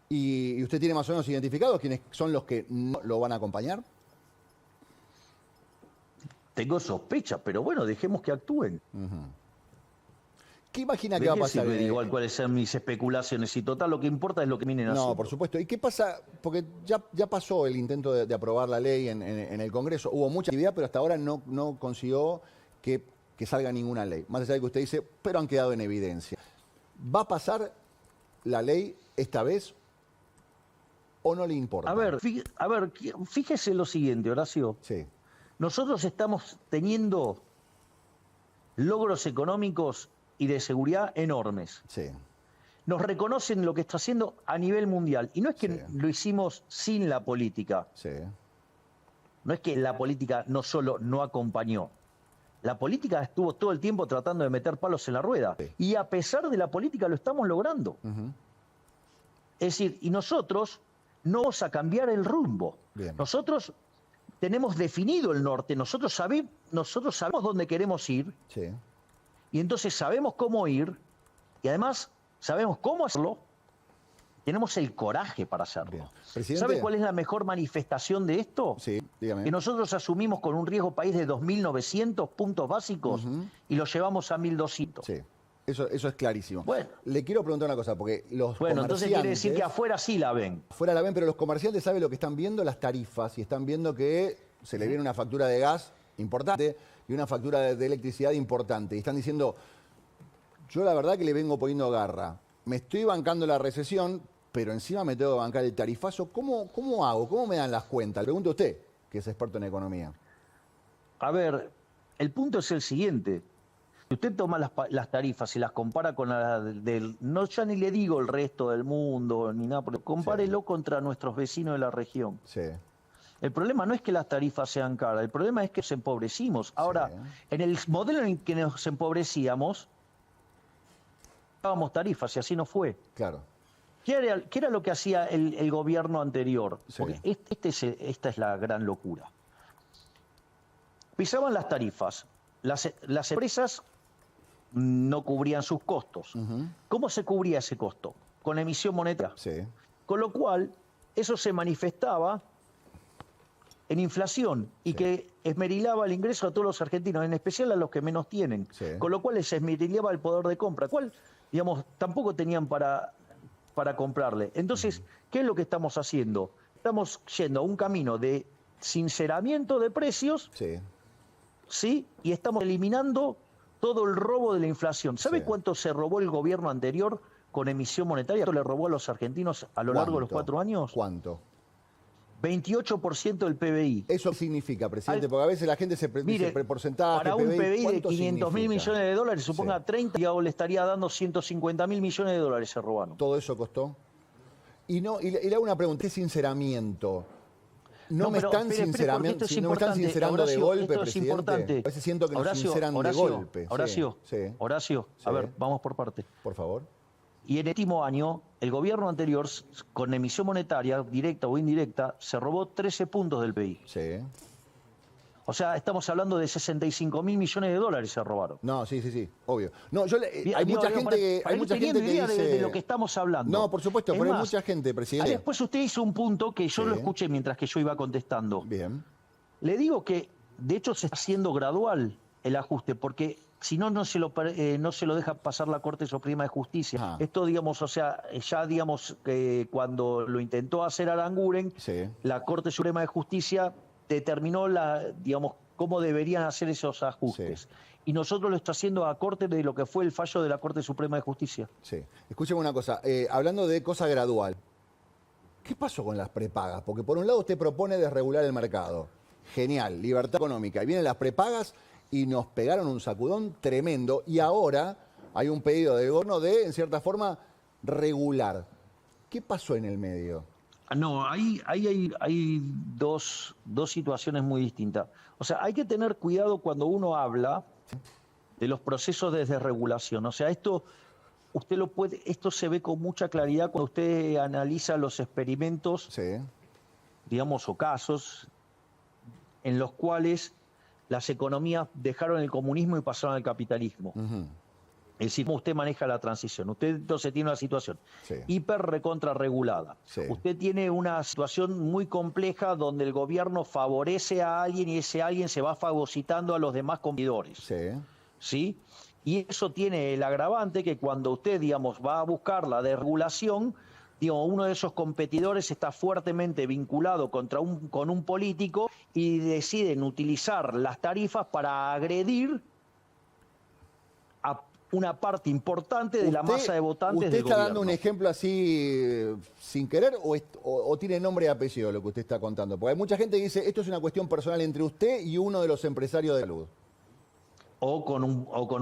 Speaker 1: ¿Y usted tiene más o menos identificados quiénes son los que no lo van a acompañar?
Speaker 2: Tengo sospechas, pero bueno, dejemos que actúen.
Speaker 1: ¿Qué imagina
Speaker 2: ¿De
Speaker 1: que va a
Speaker 2: qué
Speaker 1: pasar?
Speaker 2: sirve, igual cuáles sean mis especulaciones? Y total, lo que importa es lo que vienen haciendo.
Speaker 1: No, por supuesto. ¿Y qué pasa? Porque ya pasó el intento de aprobar la ley en el Congreso. Hubo mucha actividad, pero hasta ahora no consiguió que salga ninguna ley. Más allá de que usted dice, pero han quedado en evidencia. ¿Va a pasar la ley esta vez o no le importa?
Speaker 2: A ver, fíjese lo siguiente, Horacio.
Speaker 1: Sí,
Speaker 2: Nosotros estamos teniendo logros económicos y de seguridad enormes.
Speaker 1: sí,
Speaker 2: Nos reconocen lo que está haciendo a nivel mundial. Y no es que
Speaker 1: Sí.
Speaker 2: lo hicimos sin la política.
Speaker 1: sí.
Speaker 2: No es que la política no solo no acompañó. La política estuvo todo el tiempo tratando de meter palos en la rueda.
Speaker 1: Sí.
Speaker 2: Y a pesar de la política lo estamos logrando. Es decir, y nosotros no vamos a cambiar el rumbo.
Speaker 1: Bien.
Speaker 2: Nosotros tenemos definido el norte. Nosotros sabemos dónde queremos ir.
Speaker 1: Sí.
Speaker 2: Y entonces sabemos cómo ir. Y además sabemos cómo hacerlo. Tenemos el coraje para hacerlo.
Speaker 1: Bien. Presidente.
Speaker 2: ¿Sabe cuál es la mejor manifestación de esto?
Speaker 1: Sí, dígame.
Speaker 2: Que nosotros asumimos con un riesgo país de 2.900 puntos básicos y lo llevamos a 1.200.
Speaker 1: Sí, eso es clarísimo.
Speaker 2: Bueno.
Speaker 1: Le quiero preguntar una cosa, porque los
Speaker 2: Bueno, entonces quiere decir que
Speaker 1: comerciantes-
Speaker 2: afuera sí la ven.
Speaker 1: Fuera la ven, pero los comerciantes saben lo que están viendo, las tarifas, y están viendo que se le viene una factura de gas importante y una factura de electricidad importante. Y están diciendo, yo la verdad que le vengo poniendo garra. Me estoy bancando la recesión, pero encima me tengo que bancar el tarifazo. ¿Cómo hago? ¿Cómo me dan las cuentas? Le pregunto a usted, que es experto en economía.
Speaker 2: A ver, el punto es el siguiente. Si usted toma las tarifas y las compara con las del... No, ya ni le digo el resto del mundo, ni nada, pero compárelo contra nuestros vecinos de la región.
Speaker 1: Sí,
Speaker 2: El problema no es que las tarifas sean caras, el problema es que nos empobrecimos. Ahora, en el modelo en que nos empobrecíamos, pagábamos tarifas y así no fue.
Speaker 1: claro.
Speaker 2: ¿Qué era lo que hacía el gobierno anterior?
Speaker 1: Sí.
Speaker 2: Porque esta es la gran locura. Pisaban las tarifas, las empresas no cubrían sus costos. ¿Cómo se cubría ese costo? Con emisión monetaria.
Speaker 1: Sí,
Speaker 2: Con lo cual, eso se manifestaba en inflación y que esmerilaba el ingreso a todos los argentinos, en especial a los que menos tienen.
Speaker 1: Sí.
Speaker 2: Con lo cual les esmerilaba el poder de compra, cual, digamos, tampoco tenían para comprarle. Entonces, ¿qué es lo que estamos haciendo? Estamos yendo a un camino de sinceramiento de precios,
Speaker 1: sí.
Speaker 2: ¿sí? Y estamos eliminando todo el robo de la inflación. ¿Sabe
Speaker 1: Sí.
Speaker 2: cuánto se robó el gobierno anterior con emisión monetaria? ¿Cuánto le robó a los argentinos a lo largo de los 4 años?
Speaker 1: ¿Cuánto?
Speaker 2: 28% del PBI.
Speaker 1: ¿Eso significa, presidente? Porque a veces la gente dice
Speaker 2: Mire,
Speaker 1: porcentaje,
Speaker 2: para un PBI de
Speaker 1: ¿cuánto
Speaker 2: 500.000
Speaker 1: significa?
Speaker 2: millones de dólares, suponga
Speaker 1: Sí.
Speaker 2: 30, y le estaría dando 150.000 millones de dólares se robaron.
Speaker 1: ¿Todo eso costó? Y le hago una pregunta, ¿qué sinceramiento? No me
Speaker 2: pero
Speaker 1: están
Speaker 2: espere,
Speaker 1: sincerando,
Speaker 2: porque esto es
Speaker 1: no me están
Speaker 2: importante,
Speaker 1: sincerando de
Speaker 2: Horacio,
Speaker 1: golpe,
Speaker 2: esto es
Speaker 1: presidente.
Speaker 2: importante.
Speaker 1: A veces siento que nos sinceran de golpe. Sí,
Speaker 2: Horacio,
Speaker 1: sí.
Speaker 2: Horacio, a
Speaker 1: Sí.
Speaker 2: ver, vamos por parte.
Speaker 1: Por favor.
Speaker 2: Y en el último año, el gobierno anterior, con emisión monetaria, directa o indirecta, se robó 13 puntos del PBI.
Speaker 1: Sí.
Speaker 2: O sea, estamos hablando de 65.000 millones de dólares se robaron.
Speaker 1: No, sí, obvio. No, hay
Speaker 2: Digo,
Speaker 1: mucha gente que,
Speaker 2: para
Speaker 1: hay
Speaker 2: ir
Speaker 1: mucha gente que
Speaker 2: teniendo idea
Speaker 1: dice...
Speaker 2: de lo que estamos hablando.
Speaker 1: No, por supuesto,
Speaker 2: Es
Speaker 1: pero hay
Speaker 2: más,
Speaker 1: mucha gente, presidente.
Speaker 2: después usted hizo un punto que yo
Speaker 1: Sí.
Speaker 2: lo escuché mientras que yo iba contestando.
Speaker 1: Bien.
Speaker 2: Le digo que, de hecho, se está haciendo gradual el ajuste, porque si no, no se lo deja pasar la Corte Suprema de Justicia.
Speaker 1: Ajá.
Speaker 2: Esto, digamos, o sea, ya, digamos, cuando lo intentó hacer Aranguren,
Speaker 1: Sí.
Speaker 2: la Corte Suprema de Justicia determinó, digamos, cómo deberían hacer esos ajustes.
Speaker 1: Sí.
Speaker 2: Y nosotros lo está haciendo a corte de lo que fue el fallo de la Corte Suprema de Justicia.
Speaker 1: Sí. Escúcheme una cosa, hablando de cosa gradual, ¿qué pasó con las prepagas? Porque por un lado usted propone desregular el mercado. Genial, libertad económica. Y vienen las prepagas y nos pegaron un sacudón tremendo. Y ahora hay un pedido del gobierno de, en cierta forma, regular. ¿Qué pasó en el medio?
Speaker 2: No, ahí hay dos situaciones muy distintas. O sea, hay que tener cuidado cuando uno habla de los procesos de desregulación. O sea, esto se ve con mucha claridad cuando usted analiza los experimentos,
Speaker 1: Sí.
Speaker 2: digamos, o casos en los cuales las economías dejaron el comunismo y pasaron al capitalismo.
Speaker 1: Ujú.
Speaker 2: Es decir, cómo usted maneja la transición. Usted entonces tiene una situación
Speaker 1: Sí.
Speaker 2: hiper recontra regulada.
Speaker 1: Sí.
Speaker 2: Usted tiene una situación muy compleja donde el gobierno favorece a alguien y ese alguien se va fagocitando a los demás competidores.
Speaker 1: Sí.
Speaker 2: ¿Sí? Y eso tiene el agravante que cuando usted, digamos, va a buscar la desregulación, digo, uno de esos competidores está fuertemente vinculado con un político y deciden utilizar las tarifas para agredir a una parte importante de la masa de votantes
Speaker 1: ¿Usted
Speaker 2: del
Speaker 1: está
Speaker 2: gobierno.
Speaker 1: dando un ejemplo así sin querer o tiene nombre y apellido lo que usted está contando? Porque hay mucha gente que dice, esto es una cuestión personal entre usted y uno de los empresarios de salud.
Speaker 2: O con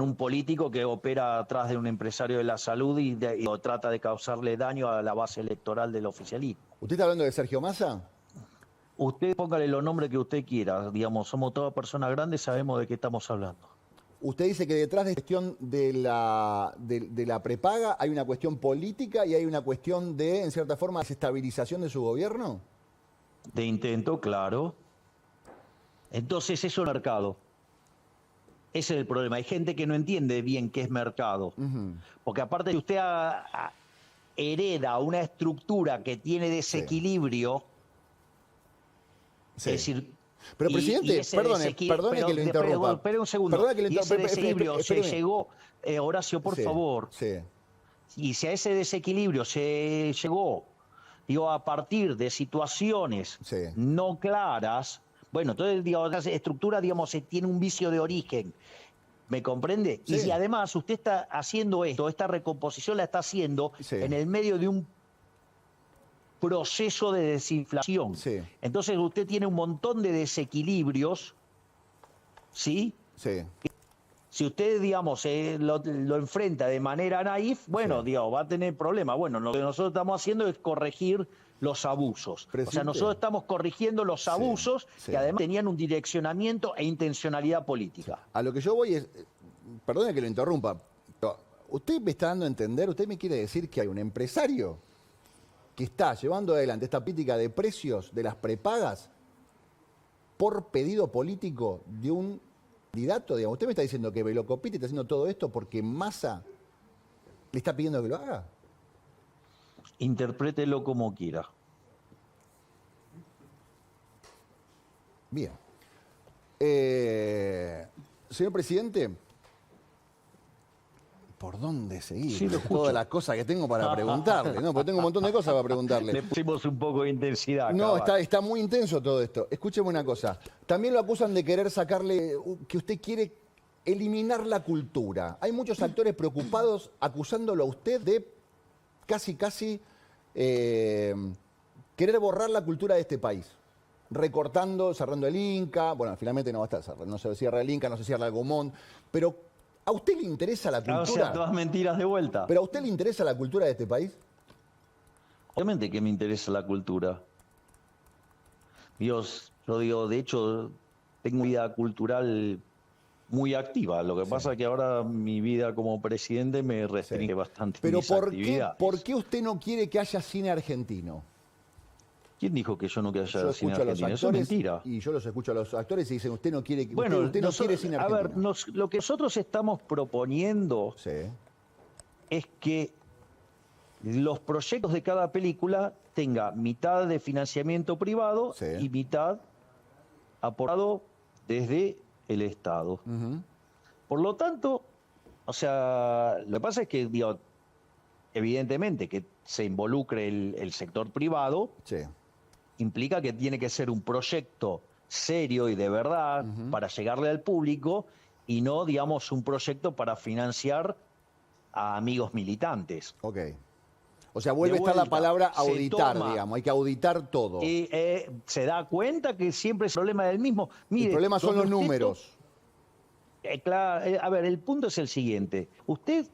Speaker 2: un político que opera atrás de un empresario de la salud y trata de causarle daño a la base electoral del oficialismo.
Speaker 1: ¿Usted está hablando de Sergio Massa?
Speaker 2: Usted póngale los nombres que usted quiera, digamos, somos todas personas grandes, sabemos de qué estamos hablando.
Speaker 1: Usted dice que detrás de la cuestión de la prepaga hay una cuestión política y hay una cuestión de, en cierta forma, desestabilización de su gobierno.
Speaker 2: De intento, claro. Entonces eso es mercado. Ese es el problema. Hay gente que no entiende bien qué es mercado.
Speaker 1: Ujú.
Speaker 2: Porque aparte de usted hereda una estructura que tiene desequilibrio,
Speaker 1: Sí.
Speaker 2: es decir...
Speaker 1: Pero, presidente, perdone que lo interrumpa.
Speaker 2: Espere un segundo.
Speaker 1: Perdone que lo
Speaker 2: Y ese
Speaker 1: interrumpa.
Speaker 2: desequilibrio se
Speaker 1: Espéreme.
Speaker 2: llegó, Horacio, por
Speaker 1: Sí,
Speaker 2: favor.
Speaker 1: Sí.
Speaker 2: Y si a ese desequilibrio se llegó, digo, a partir de situaciones
Speaker 1: Sí.
Speaker 2: no claras, bueno, entonces, digo, la estructura, digamos, tiene un vicio de origen. ¿Me comprende?
Speaker 1: Sí.
Speaker 2: Y si además usted está haciendo esto, esta recomposición la está haciendo
Speaker 1: Sí.
Speaker 2: en el medio de un proceso de desinflación.
Speaker 1: Sí.
Speaker 2: Entonces usted tiene un montón de desequilibrios, ¿sí?
Speaker 1: Sí.
Speaker 2: Si usted, digamos, lo enfrenta de manera naif, bueno,
Speaker 1: Sí.
Speaker 2: digamos, va a tener problemas. Bueno, lo que nosotros estamos haciendo es corregir los abusos. O sea,
Speaker 1: Presidente.
Speaker 2: nosotros estamos corrigiendo los
Speaker 1: Sí,
Speaker 2: abusos
Speaker 1: sí.
Speaker 2: que además tenían un direccionamiento e intencionalidad política.
Speaker 1: A lo que yo voy es, perdone que lo interrumpa, pero usted me está dando a entender, usted me quiere decir que hay un empresario que está llevando adelante esta política de precios de las prepagas por pedido político de un candidato, digamos. Usted me está diciendo que Velocopiti está haciendo todo esto porque Massa le está pidiendo que lo haga.
Speaker 2: Interprételo como quiera.
Speaker 1: Bien. Señor presidente, ¿por dónde seguir?
Speaker 2: Sí, lo
Speaker 1: Es
Speaker 2: escucho.
Speaker 1: todas las cosas que tengo para preguntarle, ¿no? Porque tengo un montón de cosas para preguntarle.
Speaker 2: Le pusimos un poco de intensidad.
Speaker 1: No,
Speaker 2: cabal.
Speaker 1: está muy intenso todo esto. Escúcheme una cosa. También lo acusan de querer sacarle, que usted quiere eliminar la cultura. Hay muchos actores preocupados acusándolo a usted de casi querer borrar la cultura de este país. Recortando, cerrando el Inca. Bueno, finalmente no va a estar cerrado. No se cierra el Inca, no se cierra el Gomón. Pero, ¿a usted le interesa la cultura?
Speaker 2: O sea, todas mentiras de vuelta.
Speaker 1: ¿Pero a usted le interesa la cultura de este país?
Speaker 2: Obviamente que me interesa la cultura. Yo digo, de hecho, tengo vida cultural muy activa. Lo que pasa es que ahora mi vida como presidente me restringe bastante
Speaker 1: Pero
Speaker 2: mis
Speaker 1: ¿por
Speaker 2: actividades.
Speaker 1: qué usted no quiere que haya cine argentino?
Speaker 2: ¿Quién dijo que yo no quiero
Speaker 1: Yo
Speaker 2: hacer cine
Speaker 1: escucho a los
Speaker 2: argentino? Eso es
Speaker 1: actores
Speaker 2: mentira.
Speaker 1: y yo los escucho a los actores y dicen, usted no quiere,
Speaker 2: Bueno,
Speaker 1: usted no quiere cine
Speaker 2: a
Speaker 1: argentino.
Speaker 2: ver, lo que nosotros estamos proponiendo
Speaker 1: Sí,
Speaker 2: es que los proyectos de cada película tenga mitad de financiamiento privado
Speaker 1: sí.
Speaker 2: y mitad aportado desde el Estado.
Speaker 1: Ujú.
Speaker 2: Por lo tanto, o sea, lo que pasa es que, digo, evidentemente que se involucre el sector privado
Speaker 1: Sí,
Speaker 2: implica que tiene que ser un proyecto serio y de verdad para llegarle al público y no, digamos, un proyecto para financiar a amigos militantes.
Speaker 1: ok. O sea, vuelve a
Speaker 2: De
Speaker 1: estar la
Speaker 2: vuelta,
Speaker 1: palabra
Speaker 2: se
Speaker 1: auditar,
Speaker 2: toma
Speaker 1: digamos, hay que auditar todo.
Speaker 2: y se da cuenta que siempre es el problema del mismo.
Speaker 1: El
Speaker 2: Mire,
Speaker 1: problema son
Speaker 2: donde
Speaker 1: los
Speaker 2: usted
Speaker 1: números.
Speaker 2: claro, a ver, el punto es el siguiente. Usted,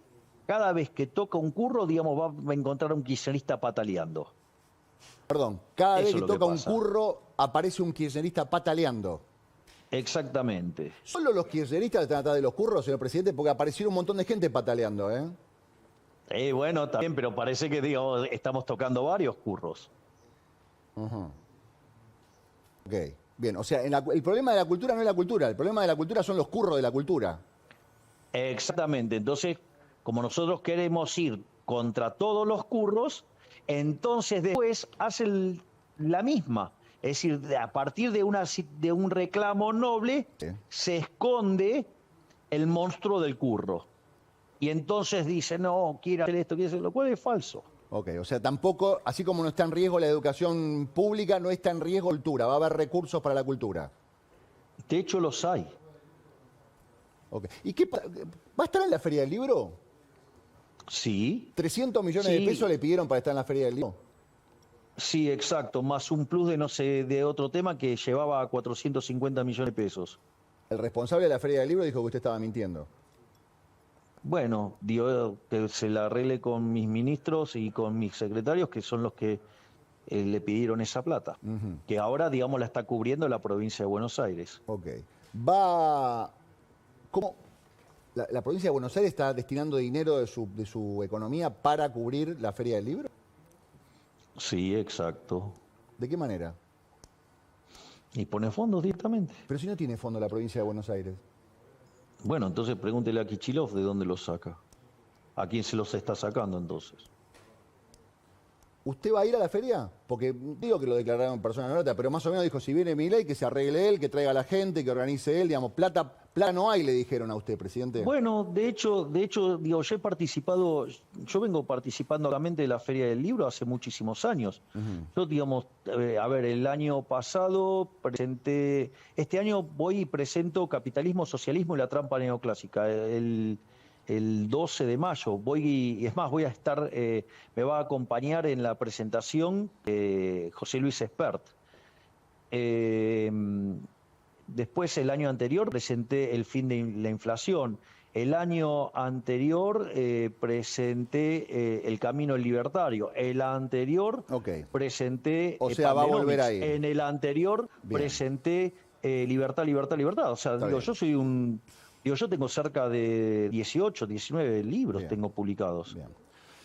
Speaker 2: cada vez que toca un curro, digamos, va a encontrar a un kirchnerista pataleando.
Speaker 1: Perdón, cada vez
Speaker 2: Eso
Speaker 1: que
Speaker 2: es lo que
Speaker 1: toca un
Speaker 2: pasa.
Speaker 1: curro aparece un kirchnerista pataleando.
Speaker 2: Exactamente.
Speaker 1: ¿Solo los kirchneristas están atrás de los curros, señor presidente? Porque aparecieron un montón de gente pataleando, ¿eh?
Speaker 2: Bueno, también, pero parece que, digamos, estamos tocando varios curros.
Speaker 1: Ujú. Ok, bien. O sea, el problema de la cultura no es la cultura, el problema de la cultura son los curros de la cultura.
Speaker 2: Exactamente. Entonces, como nosotros queremos ir contra todos los curros, entonces después hacen la misma. Es decir, a partir de un reclamo noble,
Speaker 1: Sí.
Speaker 2: se esconde el monstruo del curro. Y entonces dice, no, quiere hacer esto, quiere hacer lo cual es falso.
Speaker 1: Ok, o sea, tampoco, así como no está en riesgo la educación pública, no está en riesgo la cultura, va a haber recursos para la cultura.
Speaker 2: De hecho, los hay.
Speaker 1: Ok. ¿Y qué va a estar en la Feria del Libro?
Speaker 2: Sí,
Speaker 1: 300 millones de
Speaker 2: Sí.
Speaker 1: pesos le pidieron para estar en la Feria del Libro.
Speaker 2: sí, exacto. Más un plus de, no sé, de otro tema que llevaba a 450 millones de pesos.
Speaker 1: El responsable de la Feria del Libro dijo que usted estaba mintiendo.
Speaker 2: Bueno, digo que se la arregle con mis ministros y con mis secretarios, que son los que le pidieron esa plata, que ahora, digamos, la está cubriendo la provincia de Buenos Aires.
Speaker 1: Ok. Va. ¿Cómo? ¿La provincia de Buenos Aires está destinando dinero de su economía para cubrir la Feria del Libro?
Speaker 2: Sí, exacto.
Speaker 1: ¿De qué manera?
Speaker 2: Y pone fondos directamente.
Speaker 1: Pero si no tiene fondo la provincia de Buenos Aires.
Speaker 2: Bueno, entonces pregúntele a Kicillof de dónde los saca. ¿A quién se los está sacando entonces?
Speaker 1: ¿Usted va a ir a la feria? Porque digo que lo declararon persona no grata, pero más o menos dijo, si viene Milei, que se arregle él, que traiga a la gente, que organice él, digamos, plata no hay, le dijeron a usted, presidente.
Speaker 2: Bueno, de hecho, digo, yo vengo participando activamente de la Feria del Libro hace muchísimos años. Yo, digamos, a ver, el año pasado este año voy y presento Capitalismo, Socialismo y la Trampa Neoclásica, el 12 de mayo. Y es más, voy a estar, me va a acompañar en la presentación José Luis Espert. Después, el año anterior, presenté El fin de la inflación. El año anterior presenté El camino del libertario. El anterior presenté
Speaker 1: O sea, va a volver
Speaker 2: Panenomics.
Speaker 1: a ir.
Speaker 2: En el anterior presenté Libertad, Libertad, Libertad. O sea, digo, yo soy yo tengo cerca de 18, 19 libros tengo publicados.
Speaker 1: Bien.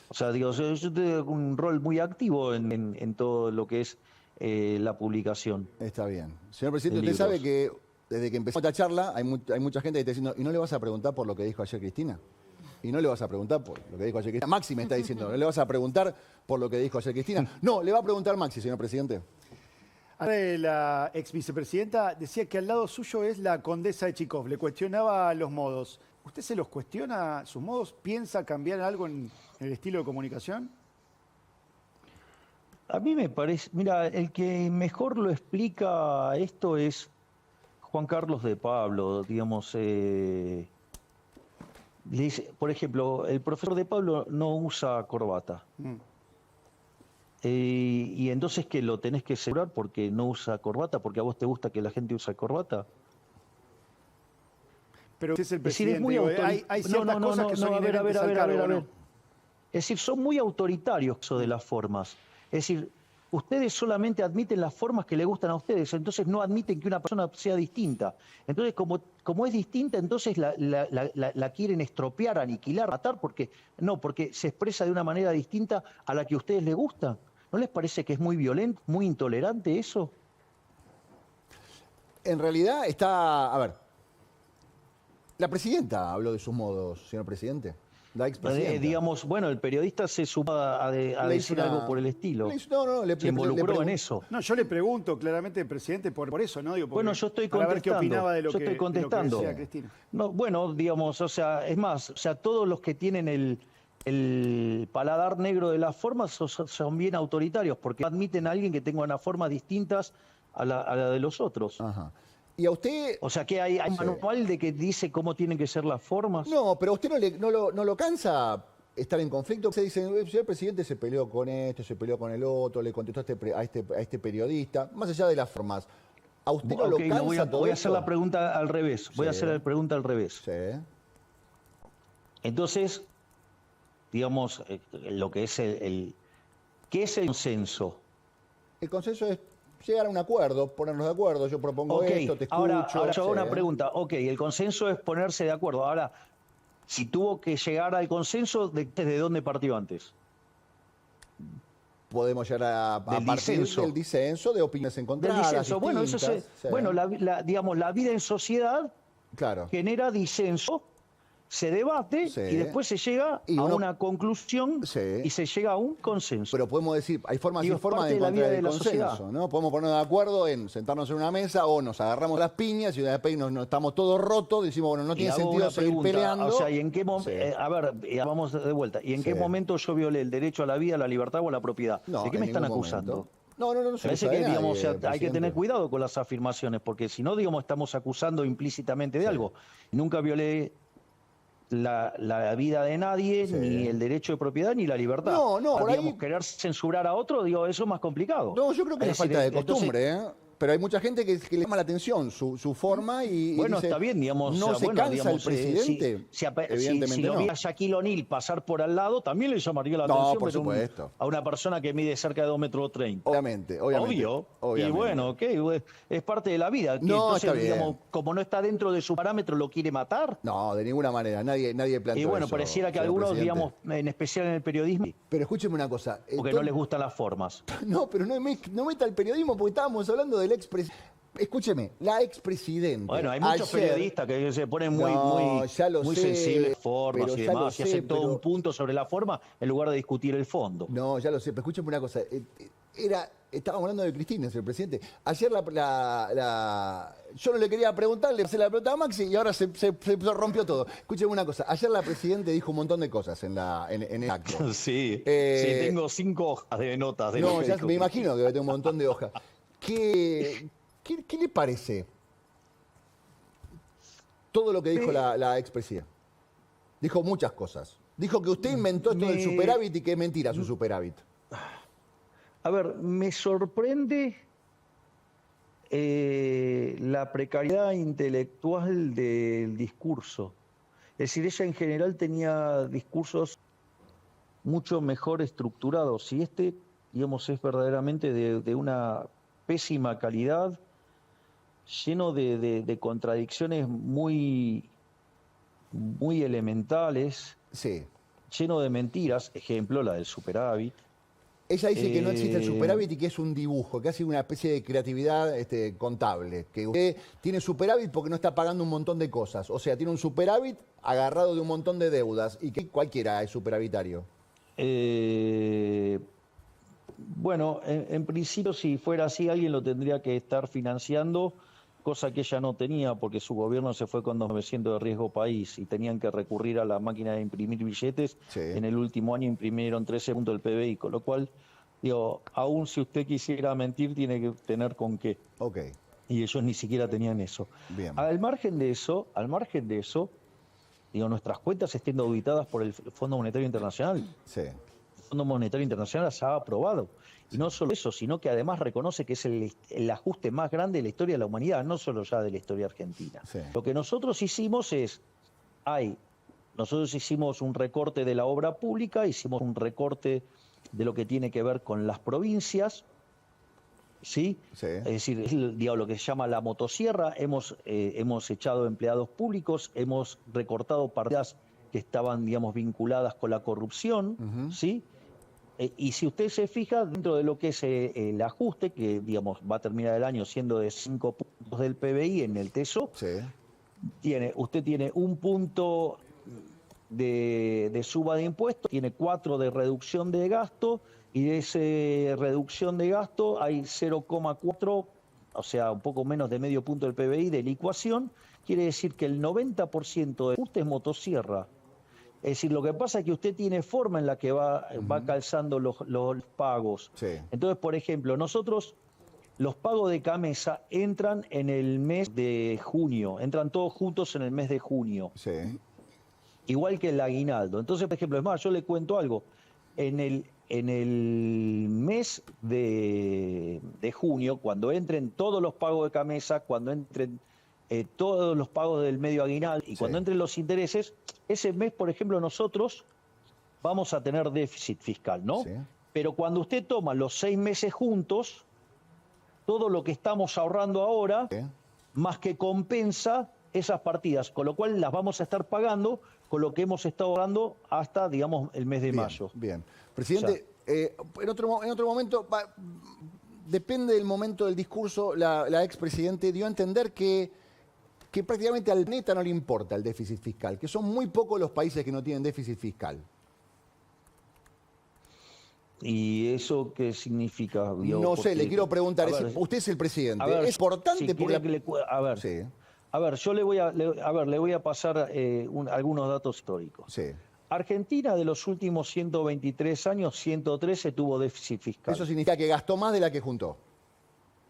Speaker 2: O sea, digo, yo tengo un rol muy activo en todo lo que es la publicación.
Speaker 1: Está bien. Señor presidente,
Speaker 2: De
Speaker 1: usted sabe
Speaker 2: libros.
Speaker 1: que desde que empezó esta charla hay mucha gente que está diciendo, ¿y no le vas a preguntar por lo que dijo ayer Cristina? Y no le vas a preguntar por lo que dijo ayer Cristina. Maxi me está diciendo, ¿no le vas a preguntar por lo que dijo ayer Cristina? No, le va a preguntar Maxi, señor presidente.
Speaker 3: La ex vicepresidenta decía que al lado suyo es la condesa de Chicov. Le cuestionaba los modos. ¿Usted se los cuestiona, sus modos? ¿Piensa cambiar algo en el estilo de comunicación?
Speaker 2: A mí me parece, mira, el que mejor lo explica esto es Juan Carlos de Pablo, digamos. Le dice, por ejemplo, el profesor de Pablo no usa corbata. Y entonces que lo tenés que asegurar porque no usa corbata, porque a vos te gusta que la gente use corbata.
Speaker 3: Pero usted es el
Speaker 2: Es decir, es
Speaker 3: presidente.
Speaker 2: muy
Speaker 3: Digo, hay ciertas cosas que son inherentes al cargo, ¿no?
Speaker 2: Es decir, son muy autoritarios eso de las formas. Es decir, ustedes solamente admiten las formas que le gustan a ustedes, entonces no admiten que una persona sea distinta. Entonces, como es distinta, entonces la quieren estropear, aniquilar, matar, porque se expresa de una manera distinta a la que a ustedes les gusta. ¿No les parece que es muy violento, muy intolerante eso?
Speaker 1: En realidad está, a ver, la presidenta habló de sus modos, señor presidente. La expresidenta.
Speaker 2: Digamos, bueno, el periodista se sumó a decir algo por el estilo. Se involucró en eso.
Speaker 3: No, yo le pregunto claramente, presidente, por eso, ¿no? Digo,
Speaker 2: Bueno, yo estoy
Speaker 3: para ver qué
Speaker 2: contestando.
Speaker 3: opinaba de lo
Speaker 2: Yo
Speaker 3: que,
Speaker 2: estoy contestando.
Speaker 3: de lo que decía Cristina.
Speaker 2: No, bueno, digamos, o sea, es más, o sea, todos los que tienen el paladar negro de las formas son bien autoritarios, porque admiten a alguien que tenga unas formas distintas a la de los otros.
Speaker 1: Ajá. ¿Y a usted?
Speaker 2: O sea, que hay manual de que dice cómo tienen que ser las formas.
Speaker 1: No, pero a usted no lo cansa estar en conflicto. Usted dice, el señor presidente se peleó con esto, se peleó con el otro, le contestó a este periodista, más allá de las formas. ¿A usted no lo cansa todo
Speaker 2: voy a hacer
Speaker 1: esto?
Speaker 2: la pregunta al revés. Voy a hacer la pregunta al revés.
Speaker 1: Sí.
Speaker 2: Entonces, digamos, lo que es ¿qué es el consenso?
Speaker 1: El consenso es llegar a un acuerdo, ponernos de acuerdo. Yo propongo esto, te escucho.
Speaker 2: Ahora yo hago
Speaker 1: sí.
Speaker 2: una pregunta. Ok, el consenso es ponerse de acuerdo. Ahora, si tuvo que llegar al consenso, ¿desde dónde partió antes?
Speaker 1: Podemos llegar a partir del disenso, de opiniones encontradas.
Speaker 2: Del disenso. Bueno, eso bueno, digamos, la vida en sociedad
Speaker 1: claro.
Speaker 2: genera disenso, se debate y después se llega a una conclusión y se llega a un consenso.
Speaker 1: Pero podemos decir, hay formas y formas de encontrar el consenso, ¿no? Podemos ponernos de acuerdo en sentarnos en una mesa o nos agarramos las piñas y una vez nos estamos todos rotos, decimos, bueno, no tiene sentido seguir peleando.
Speaker 2: O sea, ¿y en qué momento? A ver, vamos de vuelta. ¿Y en qué momento yo violé el derecho a la vida, a la libertad o a la propiedad?
Speaker 1: No,
Speaker 2: ¿De qué me están acusando?
Speaker 1: No.
Speaker 2: Parece que, digamos, o sea, hay que tener cuidado con las afirmaciones, porque si no, digamos, estamos acusando implícitamente de algo. Nunca violé la vida de nadie, ni el derecho de propiedad, ni la libertad.
Speaker 1: No, por
Speaker 2: digamos,
Speaker 1: ahí...
Speaker 2: querer censurar a otro, digo, eso es más complicado.
Speaker 1: No, yo creo que es falta de costumbre, pero hay mucha gente que le llama la atención su forma y
Speaker 2: bueno,
Speaker 1: dice,
Speaker 2: está bien, digamos.
Speaker 1: no se cansa
Speaker 2: digamos,
Speaker 1: el presidente. Evidentemente
Speaker 2: si lo
Speaker 1: no.
Speaker 2: vi a Shaquille O'Neal pasar por al lado, también le llamaría la atención.
Speaker 1: Por supuesto.
Speaker 2: A una persona que mide cerca de 2,30 metros.
Speaker 1: Obviamente.
Speaker 2: Obvio. Y bueno, es parte de la vida.
Speaker 1: No,
Speaker 2: entonces, digamos, como no está dentro de su parámetro, ¿lo quiere matar?
Speaker 1: No, de ninguna manera. Nadie plantea
Speaker 2: Y bueno,
Speaker 1: eso,
Speaker 2: pareciera que algunos, digamos, en especial en el periodismo,
Speaker 1: pero escúcheme una cosa.
Speaker 2: porque no les gustan las formas.
Speaker 1: No, pero no meta el periodismo porque estábamos hablando del expresidente. Escúcheme, la expresidenta.
Speaker 2: Bueno, hay muchos periodistas que se ponen muy sensibles formas y demás, y hacen todo un punto sobre la forma en lugar de discutir el fondo.
Speaker 1: No, ya lo sé, pero escúcheme una cosa. Estábamos hablando de Cristina, señor presidente. Ayer yo no le quería preguntar, le pasé la pregunta a Maxi y ahora se rompió todo. Escúcheme una cosa. Ayer la presidenta dijo un montón de cosas en el acto.
Speaker 2: Sí, tengo 5 hojas de notas.
Speaker 1: No, ya me imagino que tengo un montón de hojas. ¿Qué le parece todo lo que dijo la expresidenta? Dijo muchas cosas. Dijo que usted inventó esto del superávit y que es mentira su superávit.
Speaker 2: A ver, me sorprende la precariedad intelectual del discurso. Es decir, ella en general tenía discursos mucho mejor estructurados. Y digamos, es verdaderamente de una pésima calidad, lleno de contradicciones muy elementales, lleno de mentiras, ejemplo, la del superávit.
Speaker 1: Ella dice que no existe el superávit y que es un dibujo, que hace una especie de creatividad contable, que usted tiene superávit porque no está pagando un montón de cosas, o sea, tiene un superávit agarrado de un montón de deudas, y que cualquiera es superavitario.
Speaker 2: Bueno, en principio, si fuera así, alguien lo tendría que estar financiando, cosa que ella no tenía, porque su gobierno se fue con 900 de riesgo país y tenían que recurrir a la máquina de imprimir billetes. En el último año imprimieron 13 puntos del PBI, con lo cual, digo, aún si usted quisiera mentir, tiene que tener con qué. Y ellos ni siquiera tenían eso.
Speaker 1: Bien.
Speaker 2: Al margen de eso, digo, nuestras cuentas estén auditadas por el Fondo Monetario Internacional. El Fondo Monetario Internacional se ha aprobado. Y no solo eso, sino que además reconoce que es el ajuste más grande de la historia de la humanidad, no solo ya de la historia argentina. Lo que nosotros hicimos nosotros hicimos un recorte de la obra pública, hicimos un recorte de lo que tiene que ver con las provincias, ¿sí? Es decir, digamos, lo que se llama la motosierra, hemos echado empleados públicos, hemos recortado partidas que estaban, digamos, vinculadas con la corrupción, ¿sí? y si usted se fija, dentro de lo que es el ajuste, que digamos va a terminar el año siendo de 5 puntos del PBI en el Tesoro,
Speaker 1: Sí.
Speaker 2: usted tiene 1 punto de suba de impuestos, tiene 4 de reducción de gasto, y de esa reducción de gasto hay 0,4, o sea, un poco menos de medio punto del PBI de licuación. Quiere decir que el 90% del ajuste es motosierra. Es decir, lo que pasa es que usted tiene forma en la que va calzando los pagos.
Speaker 1: Sí.
Speaker 2: Entonces, por ejemplo, nosotros, los pagos de Camesa entran en el mes de junio, entran todos juntos en el mes de junio,
Speaker 1: Sí.
Speaker 2: igual que el aguinaldo. Entonces, por ejemplo, es más, yo le cuento algo. En el mes de junio, cuando entren todos los pagos de Camesa, cuando entren todos los pagos del medio aguinaldo y cuando entren los intereses, ese mes, por ejemplo, nosotros vamos a tener déficit fiscal, ¿no?
Speaker 1: Sí.
Speaker 2: Pero cuando usted toma los 6 meses juntos, todo lo que estamos ahorrando ahora,
Speaker 1: Sí.
Speaker 2: más que compensa esas partidas, con lo cual las vamos a estar pagando con lo que hemos estado ahorrando hasta, digamos, el mes de mayo.
Speaker 1: Bien. Presidente, en otro momento, depende del momento del discurso, la expresidente dio a entender que prácticamente al planeta no le importa el déficit fiscal, que son muy pocos los países que no tienen déficit fiscal.
Speaker 2: ¿Y eso qué significa? Digo,
Speaker 1: No sé,
Speaker 2: porque,
Speaker 1: le quiero preguntar,
Speaker 2: a ver,
Speaker 1: usted es el presidente,
Speaker 2: a ver,
Speaker 1: es importante
Speaker 2: si
Speaker 1: porque...
Speaker 2: quiere que a ver,
Speaker 1: Sí,
Speaker 2: yo le voy a pasar algunos datos históricos.
Speaker 1: sí.
Speaker 2: Argentina, de los últimos 123 años, 113 tuvo déficit fiscal.
Speaker 1: Eso significa que gastó más de la que juntó.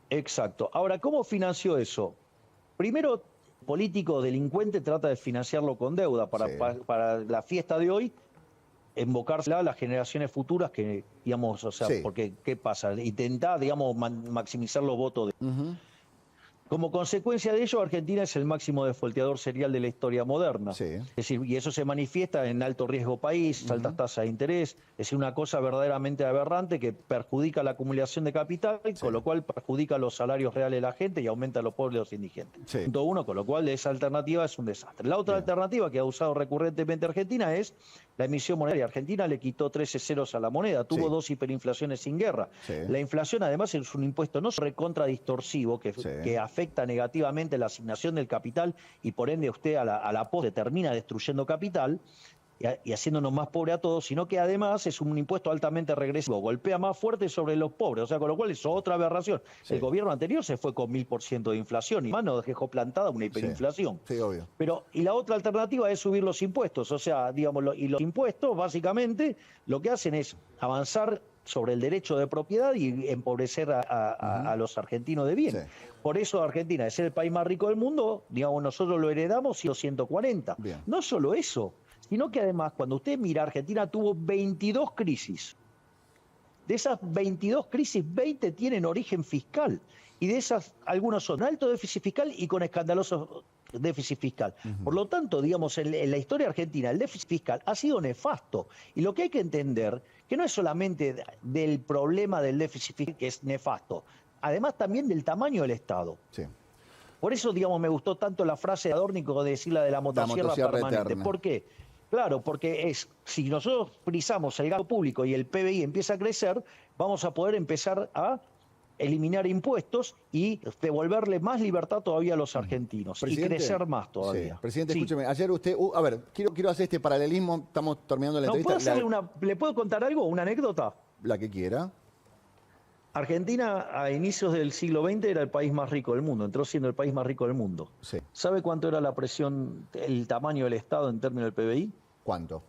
Speaker 2: Exacto. Ahora, ¿cómo financió eso? Primero, político delincuente trata de financiarlo con deuda para la fiesta de hoy, invocársela a las generaciones futuras que, digamos, o sea, porque ¿qué pasa? Intentar, digamos, maximizar los votos. Como consecuencia de ello, Argentina es el máximo defolteador serial de la historia moderna.
Speaker 1: Sí.
Speaker 2: Es decir, y eso se manifiesta en alto riesgo país, altas tasas de interés, es decir, una cosa verdaderamente aberrante que perjudica la acumulación de capital, con lo cual perjudica los salarios reales de la gente y aumenta a los pobres y los indigentes. Punto uno, con lo cual esa alternativa es un desastre. La otra alternativa que ha usado recurrentemente Argentina es la emisión monetaria. Argentina le quitó 13 ceros a la moneda, tuvo 2 hiperinflaciones sin guerra. La inflación además es un impuesto no recontra distorsivo que afecta negativamente la asignación del capital y por ende usted a la postre termina destruyendo capital y haciéndonos más pobres a todos, sino que además es un impuesto altamente regresivo, golpea más fuerte sobre los pobres, o sea, con lo cual es otra aberración. El gobierno anterior se fue con 1000% de inflación y más nos dejó plantada una hiperinflación.
Speaker 1: Sí, obvio.
Speaker 2: Pero, y la otra alternativa es subir los impuestos, o sea, digamos, y los impuestos básicamente lo que hacen es avanzar sobre el derecho de propiedad y empobrecer a los argentinos de bien. Por eso Argentina, de ser el país más rico del mundo, digamos, nosotros lo heredamos y los 140. No solo eso, sino que además, cuando usted mira, Argentina tuvo 22 crisis. De esas 22 crisis, 20 tienen origen fiscal. Y de esas, algunos son alto déficit fiscal y con escandaloso déficit fiscal. Por lo tanto, digamos, en la historia argentina, el déficit fiscal ha sido nefasto. Y lo que hay que entender, que no es solamente del problema del déficit fiscal, que es nefasto, además también del tamaño del Estado. Por eso, digamos, me gustó tanto la frase de Adórnico de decir la de la motosierra permanente.
Speaker 1: Eterna.
Speaker 2: ¿Por qué? Claro, porque si nosotros frisamos el gasto público y el PBI empieza a crecer, vamos a poder empezar a eliminar impuestos y devolverle más libertad todavía a los argentinos y crecer más todavía.
Speaker 1: Presidente, escúcheme, ayer usted, a ver, quiero hacer este paralelismo, estamos terminando la entrevista.
Speaker 2: ¿Le puedo contar algo, una anécdota?
Speaker 1: La que quiera.
Speaker 2: Argentina a inicios del siglo XX era el país más rico del mundo, entró siendo el país más rico del mundo. ¿Sabe cuánto era la presión, el tamaño del Estado en términos del PBI?
Speaker 1: ¿Cuánto?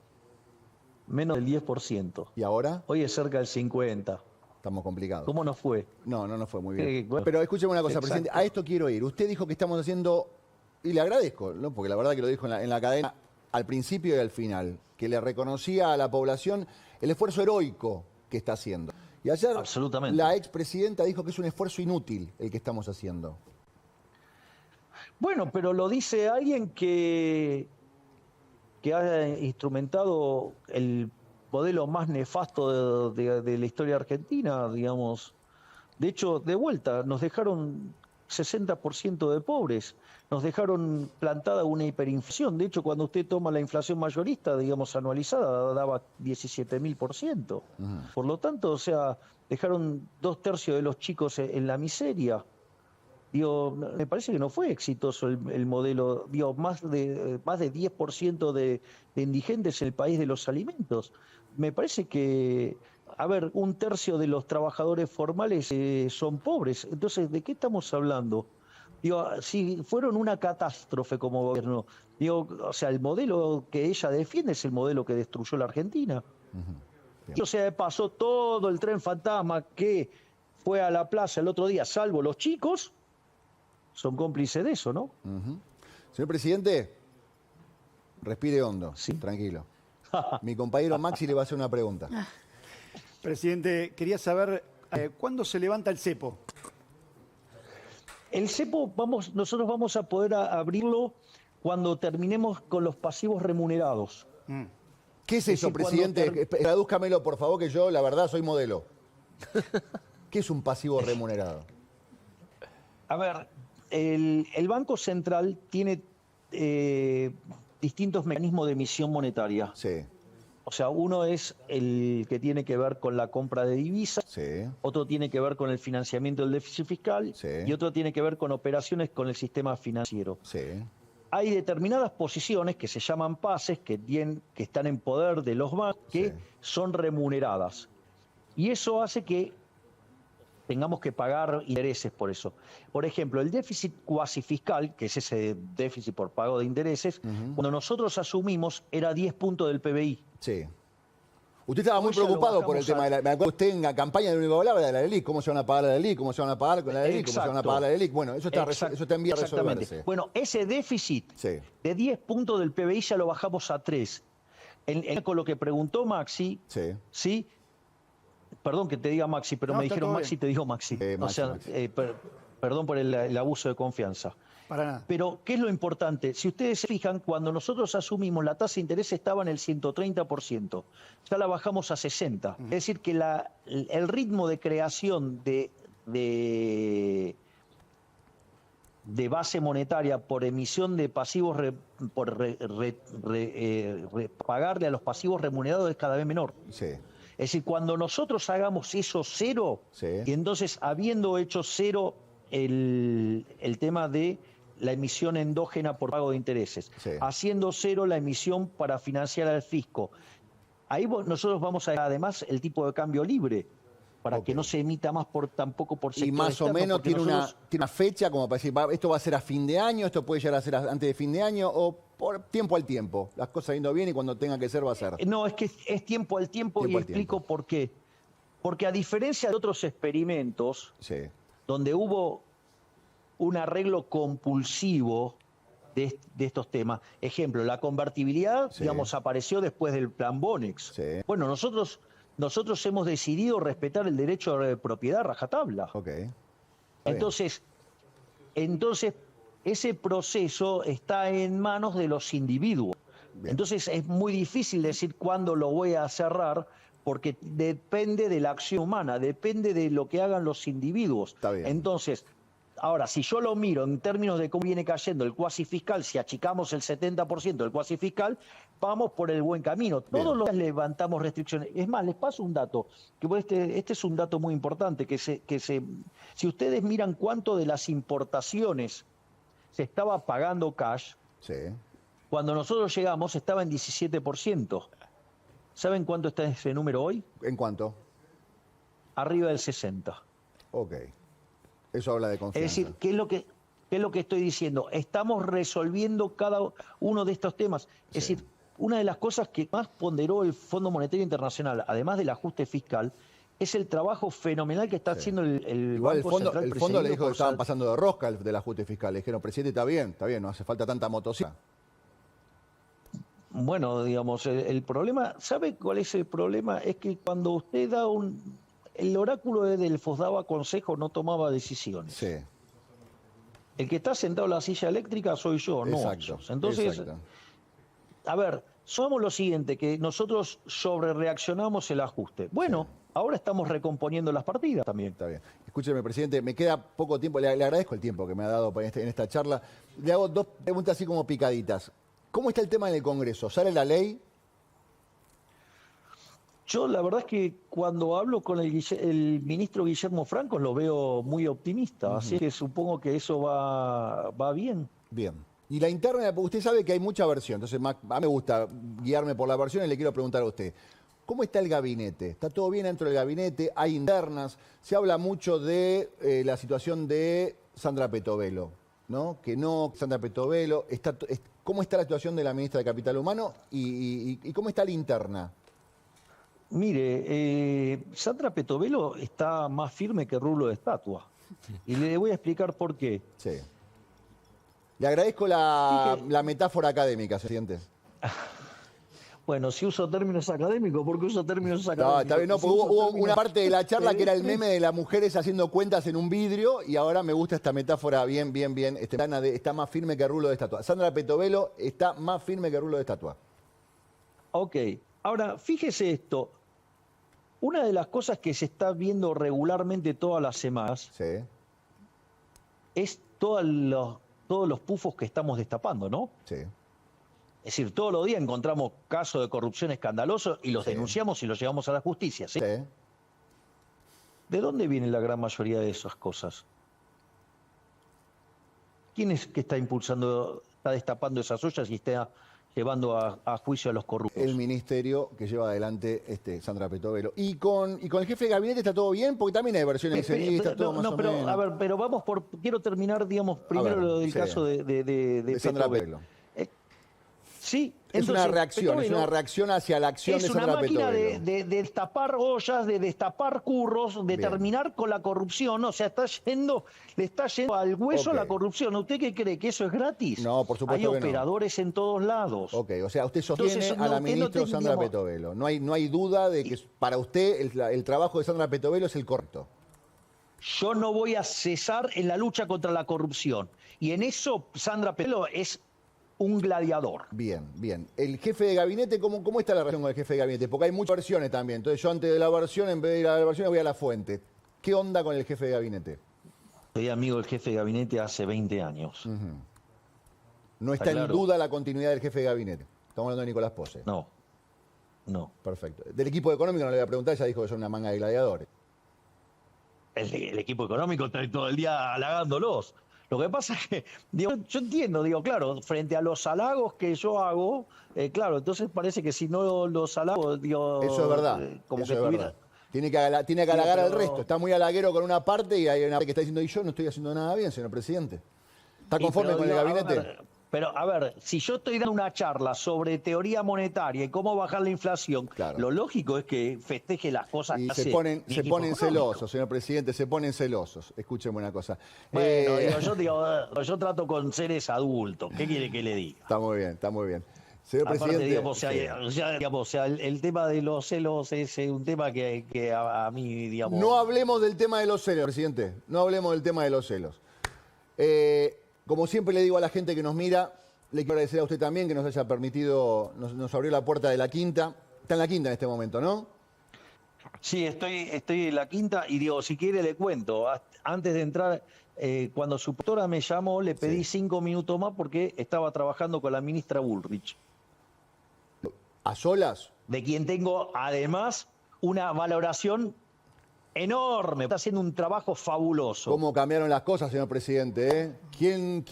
Speaker 2: Menos del 10%.
Speaker 1: ¿Y ahora?
Speaker 2: Hoy es cerca del 50%.
Speaker 1: Estamos complicados.
Speaker 2: ¿Cómo nos fue?
Speaker 1: No nos fue muy bien. Pero escúcheme una cosa, presidente, a esto quiero ir. Usted dijo que estamos haciendo, y le agradezco, ¿no? Porque la verdad que lo dijo en la cadena al principio y al final, que le reconocía a la población el esfuerzo heroico que está haciendo. Y ayer la expresidenta dijo que es un esfuerzo inútil el que estamos haciendo.
Speaker 2: Bueno, pero lo dice alguien que ha instrumentado el modelo más nefasto de la historia argentina, digamos. De hecho, de vuelta, nos dejaron 60% de pobres. Nos dejaron plantada una hiperinflación. De hecho, cuando usted toma la inflación mayorista, digamos, anualizada, daba 17.000%. Por lo tanto, o sea, dejaron 2/3 de los chicos en la miseria. Digo, me parece que no fue exitoso el modelo. Digo, más de 10% de indigentes en el país de los alimentos. Me parece que, a ver, 1/3 de los trabajadores formales son pobres. Entonces, ¿de qué estamos hablando? Digo, si fueron una catástrofe como gobierno, digo, o sea, el modelo que ella defiende es el modelo que destruyó la Argentina. O sea, pasó todo el tren fantasma que fue a la plaza el otro día, salvo los chicos, son cómplices de eso, ¿no?
Speaker 1: Señor presidente, respire hondo,
Speaker 2: Sí.
Speaker 1: tranquilo. Mi compañero Maxi le va a hacer una pregunta.
Speaker 3: Presidente, quería saber cuándo se levanta el cepo.
Speaker 2: El cepo, nosotros vamos a poder abrirlo cuando terminemos con los pasivos remunerados.
Speaker 1: ¿Qué es eso,
Speaker 2: decir,
Speaker 1: presidente? Tradúzcamelo, por favor, que yo, la verdad, soy modelo. ¿Qué es un pasivo remunerado?
Speaker 2: A ver, el Banco Central tiene distintos mecanismos de emisión monetaria.
Speaker 1: Sí,
Speaker 2: O sea, uno es el que tiene que ver con la compra de divisas,
Speaker 1: sí,
Speaker 2: otro tiene que ver con el financiamiento del déficit fiscal
Speaker 1: Sí.
Speaker 2: y otro tiene que ver con operaciones con el sistema financiero.
Speaker 1: sí.
Speaker 2: Hay determinadas posiciones que se llaman pases, que están en poder de los bancos, que
Speaker 1: Sí.
Speaker 2: son remuneradas. Y eso hace que tengamos que pagar intereses por eso. Por ejemplo, el déficit cuasi fiscal, que es ese déficit por pago de intereses, cuando nosotros asumimos era 10 puntos del PBI.
Speaker 1: Sí. Usted estaba muy
Speaker 2: Hoy ya lo
Speaker 1: preocupado por el
Speaker 2: bajamos
Speaker 1: tema de la... Me acuerdo usted en la campaña de único hablaba de la LELIC, cómo se van a pagar la LELIC, cómo se van a pagar con la LELIC, cómo se van a pagar la LELIC. Bueno, eso está en vía de resolverse.
Speaker 2: Bueno, ese déficit
Speaker 1: Sí.
Speaker 2: de 10 puntos del PBI ya lo bajamos a 3. Con lo que preguntó Maxi,
Speaker 1: Sí.
Speaker 2: ¿sí? Perdón que te diga Maxi, pero
Speaker 3: No,
Speaker 2: me
Speaker 3: está
Speaker 2: dijeron
Speaker 3: todo
Speaker 2: Maxi,
Speaker 3: bien.
Speaker 2: te digo Maxi.
Speaker 1: Maxi,
Speaker 2: O sea,
Speaker 1: Maxi.
Speaker 2: perdón por el abuso de confianza.
Speaker 3: Para nada.
Speaker 2: Pero, ¿qué es lo importante? Si ustedes se fijan, cuando nosotros asumimos la tasa de interés estaba en el 130%, ya la bajamos a 60%. Es decir, que el ritmo de creación de base monetaria por emisión de pasivos, por pagarle a los pasivos remunerados es cada vez menor.
Speaker 1: Sí.
Speaker 2: Es decir, cuando nosotros hagamos eso cero,
Speaker 1: Sí.
Speaker 2: y entonces habiendo hecho cero el tema de la emisión endógena por pago de intereses,
Speaker 1: Sí.
Speaker 2: haciendo cero la emisión para financiar al fisco, ahí nosotros vamos a además el tipo de cambio libre, para
Speaker 1: Ok.
Speaker 2: que no se emita más tampoco por
Speaker 1: Y
Speaker 2: sector
Speaker 1: más o
Speaker 2: externo,
Speaker 1: menos
Speaker 2: porque
Speaker 1: tiene
Speaker 2: nosotros-
Speaker 1: una fecha como para decir, esto va a ser a fin de año, esto puede llegar a ser antes de fin de año, o por tiempo al tiempo. Las cosas yendo bien y cuando tenga que ser va a ser.
Speaker 2: No, es que es tiempo al tiempo,
Speaker 1: Tiempo
Speaker 2: y
Speaker 1: al tiempo.
Speaker 2: explico por qué. Porque a diferencia de otros experimentos,
Speaker 1: Sí.
Speaker 2: donde hubo un arreglo compulsivo de estos temas. Ejemplo, la convertibilidad,
Speaker 1: Sí.
Speaker 2: digamos, apareció después del plan Bonex.
Speaker 1: Sí.
Speaker 2: Bueno, nosotros hemos decidido respetar el derecho de propiedad a rajatabla.
Speaker 1: Ok. Está bien.
Speaker 2: Entonces, ese proceso está en manos de los individuos.
Speaker 1: Bien.
Speaker 2: Entonces es muy difícil decir cuándo lo voy a cerrar, porque depende de la acción humana, depende de lo que hagan los individuos.
Speaker 1: Está bien.
Speaker 2: Entonces, ahora, si yo lo miro en términos de cómo viene cayendo el cuasi fiscal, si achicamos el 70% del cuasi fiscal, vamos por el buen camino.
Speaker 1: Bien.
Speaker 2: Todos los días levantamos restricciones. Es más, les paso un dato, que este es un dato muy importante, si ustedes miran cuánto de las importaciones se estaba pagando cash,
Speaker 1: Sí.
Speaker 2: cuando nosotros llegamos estaba en 17%. ¿Saben cuánto está ese número hoy?
Speaker 1: ¿En cuánto?
Speaker 2: Arriba del 60%.
Speaker 1: Ok. Eso habla de
Speaker 2: Es
Speaker 1: confianza.
Speaker 2: decir, ¿qué es lo que estoy diciendo? Estamos resolviendo cada uno de estos temas. Es
Speaker 1: Sí.
Speaker 2: decir, una de las cosas que más ponderó el Fondo Monetario Internacional, además del ajuste fiscal, es el trabajo fenomenal que está haciendo el
Speaker 1: Igual el
Speaker 2: Banco
Speaker 1: fondo,
Speaker 2: Central
Speaker 1: el fondo le
Speaker 2: presidido
Speaker 1: dijo que
Speaker 2: por
Speaker 1: estaban pasando de rosca del ajuste fiscal. Le dijeron, presidente, está bien, no hace falta tanta motosierra.
Speaker 2: Bueno, digamos, el problema, ¿sabe cuál es el problema? Es que cuando usted da el oráculo de Delfos daba consejos, no tomaba decisiones.
Speaker 1: Sí.
Speaker 2: El que está sentado en la silla eléctrica soy yo, no
Speaker 1: Exacto.
Speaker 2: ellos. Entonces,
Speaker 1: exacto.
Speaker 2: a ver, somos lo siguiente, que nosotros sobre reaccionamos el ajuste. Bueno, ahora estamos recomponiendo las partidas también.
Speaker 1: Está bien. Escúcheme, presidente, me queda poco tiempo, le agradezco el tiempo que me ha dado en esta charla. Le hago dos preguntas así como picaditas. ¿Cómo está el tema en el Congreso? ¿Sale la ley?
Speaker 2: Yo la verdad es que cuando hablo con el ministro Guillermo Franco lo veo muy optimista, así que supongo que eso va bien.
Speaker 1: Bien. Y la interna, usted sabe que hay mucha versión, entonces a mí me gusta guiarme por la versión y le quiero preguntar a usted. ¿Cómo está el gabinete? ¿Está todo bien dentro del gabinete? ¿Hay internas? Se habla mucho de la situación de Sandra Petovelo, ¿no? Que no, Sandra Petovelo, ¿cómo está la situación de la ministra de Capital Humano y cómo está la interna?
Speaker 2: Mire, Sandra Petovelo está más firme que rulo de estatua. Y le voy a explicar por qué.
Speaker 1: Sí. Le agradezco la metáfora académica, presidente.
Speaker 2: Bueno, si uso términos académicos, ¿por qué uso términos académicos?
Speaker 1: No, está bien, no, porque hubo una parte de la charla que era el meme de las mujeres haciendo cuentas en un vidrio y ahora me gusta esta metáfora bien. Está más firme que rulo de estatua. Sandra Petovelo está más firme que rulo de estatua.
Speaker 2: Ok, ahora fíjese esto. Una de las cosas que se está viendo regularmente todas las semanas es todos los pufos que estamos destapando, ¿no?
Speaker 1: Sí.
Speaker 2: Es decir, todos los días encontramos casos de corrupción escandalosos y los denunciamos y los llevamos a la justicia, ¿sí?
Speaker 1: Sí.
Speaker 2: ¿De dónde viene la gran mayoría de esas cosas? ¿Quién es que está impulsando, está destapando esas ollas y está llevando a juicio a los corruptos?
Speaker 1: El ministerio que lleva adelante Sandra Petovelo. ¿Y con el jefe de gabinete está todo bien? Porque también hay versiones extremistas, todo más o menos.
Speaker 2: A ver, pero vamos quiero terminar, digamos, primero lo del caso de
Speaker 1: Sandra Petovelo.
Speaker 2: Sí.
Speaker 1: Es una reacción hacia la acción de Sandra Petovelo.
Speaker 2: Es una máquina de destapar ollas, de destapar curros, de terminar con la corrupción. O sea, le está yendo al hueso la corrupción. ¿Usted qué cree? ¿Que eso es gratis?
Speaker 1: No, por supuesto que no.
Speaker 2: Hay operadores en todos lados.
Speaker 1: Ok, o sea, usted sostiene a la ministra Sandra Petovelo. No hay duda de que para usted el trabajo de Sandra Petovelo es el correcto.
Speaker 2: Yo no voy a cesar en la lucha contra la corrupción. Y en eso Sandra Petovelo es un gladiador.
Speaker 1: Bien. El jefe de gabinete, ¿cómo está la relación con el jefe de gabinete? Porque hay muchas versiones también. Entonces yo antes de la versión, en vez de ir a la versión, voy a la fuente. ¿Qué onda con el jefe de gabinete?
Speaker 2: Soy amigo del jefe de gabinete hace 20 años.
Speaker 1: No está en duda la continuidad del jefe de gabinete. Estamos hablando de Nicolás Pose.
Speaker 2: No.
Speaker 1: Perfecto. Del equipo económico no le voy a preguntar, ya dijo que son una manga de gladiadores.
Speaker 2: El equipo económico está todo el día halagándolos. Lo que pasa es que, yo entiendo, claro, frente a los halagos que yo hago, claro, entonces parece que si no los halago,
Speaker 1: eso es verdad, verdad. Tiene que halagar al resto. Está muy halaguero con una parte y hay una parte que está diciendo, y yo no estoy haciendo nada bien, señor presidente. ¿Está conforme con el gabinete?
Speaker 2: Pero, a ver, si yo estoy dando una charla sobre teoría monetaria y cómo bajar la inflación, lo lógico es que festeje las cosas que hace.
Speaker 1: Se ponen celosos, señor presidente, se ponen celosos. Escúcheme una cosa.
Speaker 2: Bueno, yo trato con seres adultos. ¿Qué quiere que le diga?
Speaker 1: Está muy bien. Señor
Speaker 2: aparte,
Speaker 1: presidente.
Speaker 2: el tema de los celos es un tema que a mí, digamos...
Speaker 1: No hablemos del tema de los celos, presidente. No hablemos del tema de los celos. Como siempre le digo a la gente que nos mira, le quiero agradecer a usted también que nos haya permitido, nos abrió la puerta de la quinta. Está en la quinta en este momento, ¿no?
Speaker 2: Sí, estoy en la quinta y digo, si quiere le cuento. Antes de entrar, cuando su doctora me llamó, le pedí 5 minutos más porque estaba trabajando con la ministra Bullrich.
Speaker 1: ¿A solas?
Speaker 2: De quien tengo, además, una valoración enorme. Está haciendo un trabajo fabuloso.
Speaker 1: ¿Cómo cambiaron las cosas, señor presidente? ¿Quién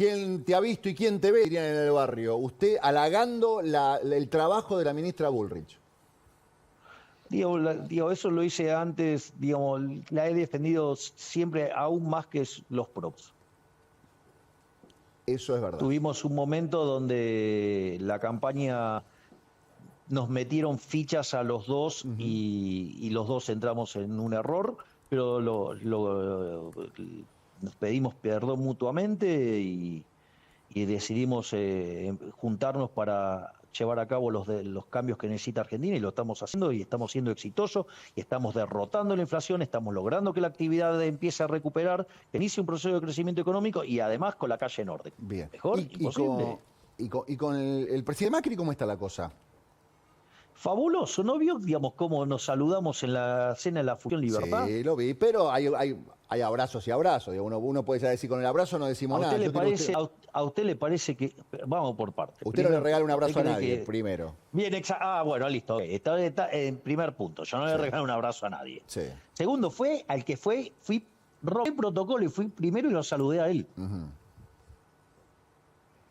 Speaker 1: te ha visto y quién te ve? Dirían en el barrio. Usted halagando el trabajo de la ministra Bullrich.
Speaker 2: Digo, eso lo hice antes, digamos, la he defendido siempre aún más que los props.
Speaker 1: Eso es verdad.
Speaker 2: Tuvimos un momento donde la campaña nos metieron fichas a los dos y los dos entramos en un error, pero nos pedimos perdón mutuamente y decidimos juntarnos para llevar a cabo los cambios que necesita Argentina y lo estamos haciendo y estamos siendo exitosos y estamos derrotando la inflación, estamos logrando que la actividad empiece a recuperar, que inicie un proceso de crecimiento económico y además con la calle en orden.
Speaker 1: Bien.
Speaker 2: Mejor imposible.
Speaker 1: ¿Y con el presidente Macri cómo está la cosa?
Speaker 2: Fabuloso, ¿no vio, digamos, cómo nos saludamos en la cena de la Función Libertad?
Speaker 1: Sí, lo vi, pero hay abrazos y abrazos. Digo, uno puede ya decir con el abrazo no decimos
Speaker 2: ¿A
Speaker 1: nada.
Speaker 2: usted, le
Speaker 1: Yo quiero que
Speaker 2: parece, a usted le parece que... Vamos por partes.
Speaker 1: usted no le regala un abrazo a
Speaker 2: ¿usted cree
Speaker 1: nadie,
Speaker 2: que-
Speaker 1: primero.
Speaker 2: Bien, bueno, listo. Ok. Está en primer punto. Yo no le regalo un abrazo a nadie.
Speaker 1: Sí.
Speaker 2: Segundo, fui rompí el protocolo y fui primero y lo saludé a él.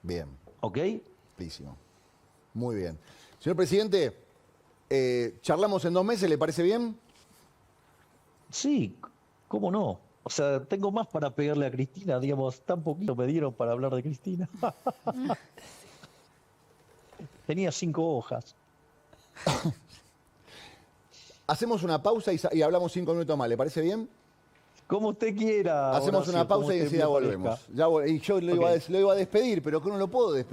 Speaker 1: Bien,
Speaker 2: ¿Ok?
Speaker 1: listo. Muy bien. Señor presidente, charlamos en 2 meses, ¿le parece bien?
Speaker 2: Sí, ¿cómo no? O sea, tengo más para pegarle a Cristina, digamos, tan poquito me dieron para hablar de Cristina. Tenía 5 hojas.
Speaker 1: Hacemos una pausa y hablamos 5 minutos más, ¿le parece bien?
Speaker 2: Como usted quiera.
Speaker 1: Hacemos
Speaker 2: Horacio,
Speaker 1: una
Speaker 2: como
Speaker 1: pausa y
Speaker 2: usted
Speaker 1: enseguida
Speaker 2: me
Speaker 1: volvemos.
Speaker 2: parezca.
Speaker 1: Y yo lo iba a despedir, pero que no lo puedo despedir.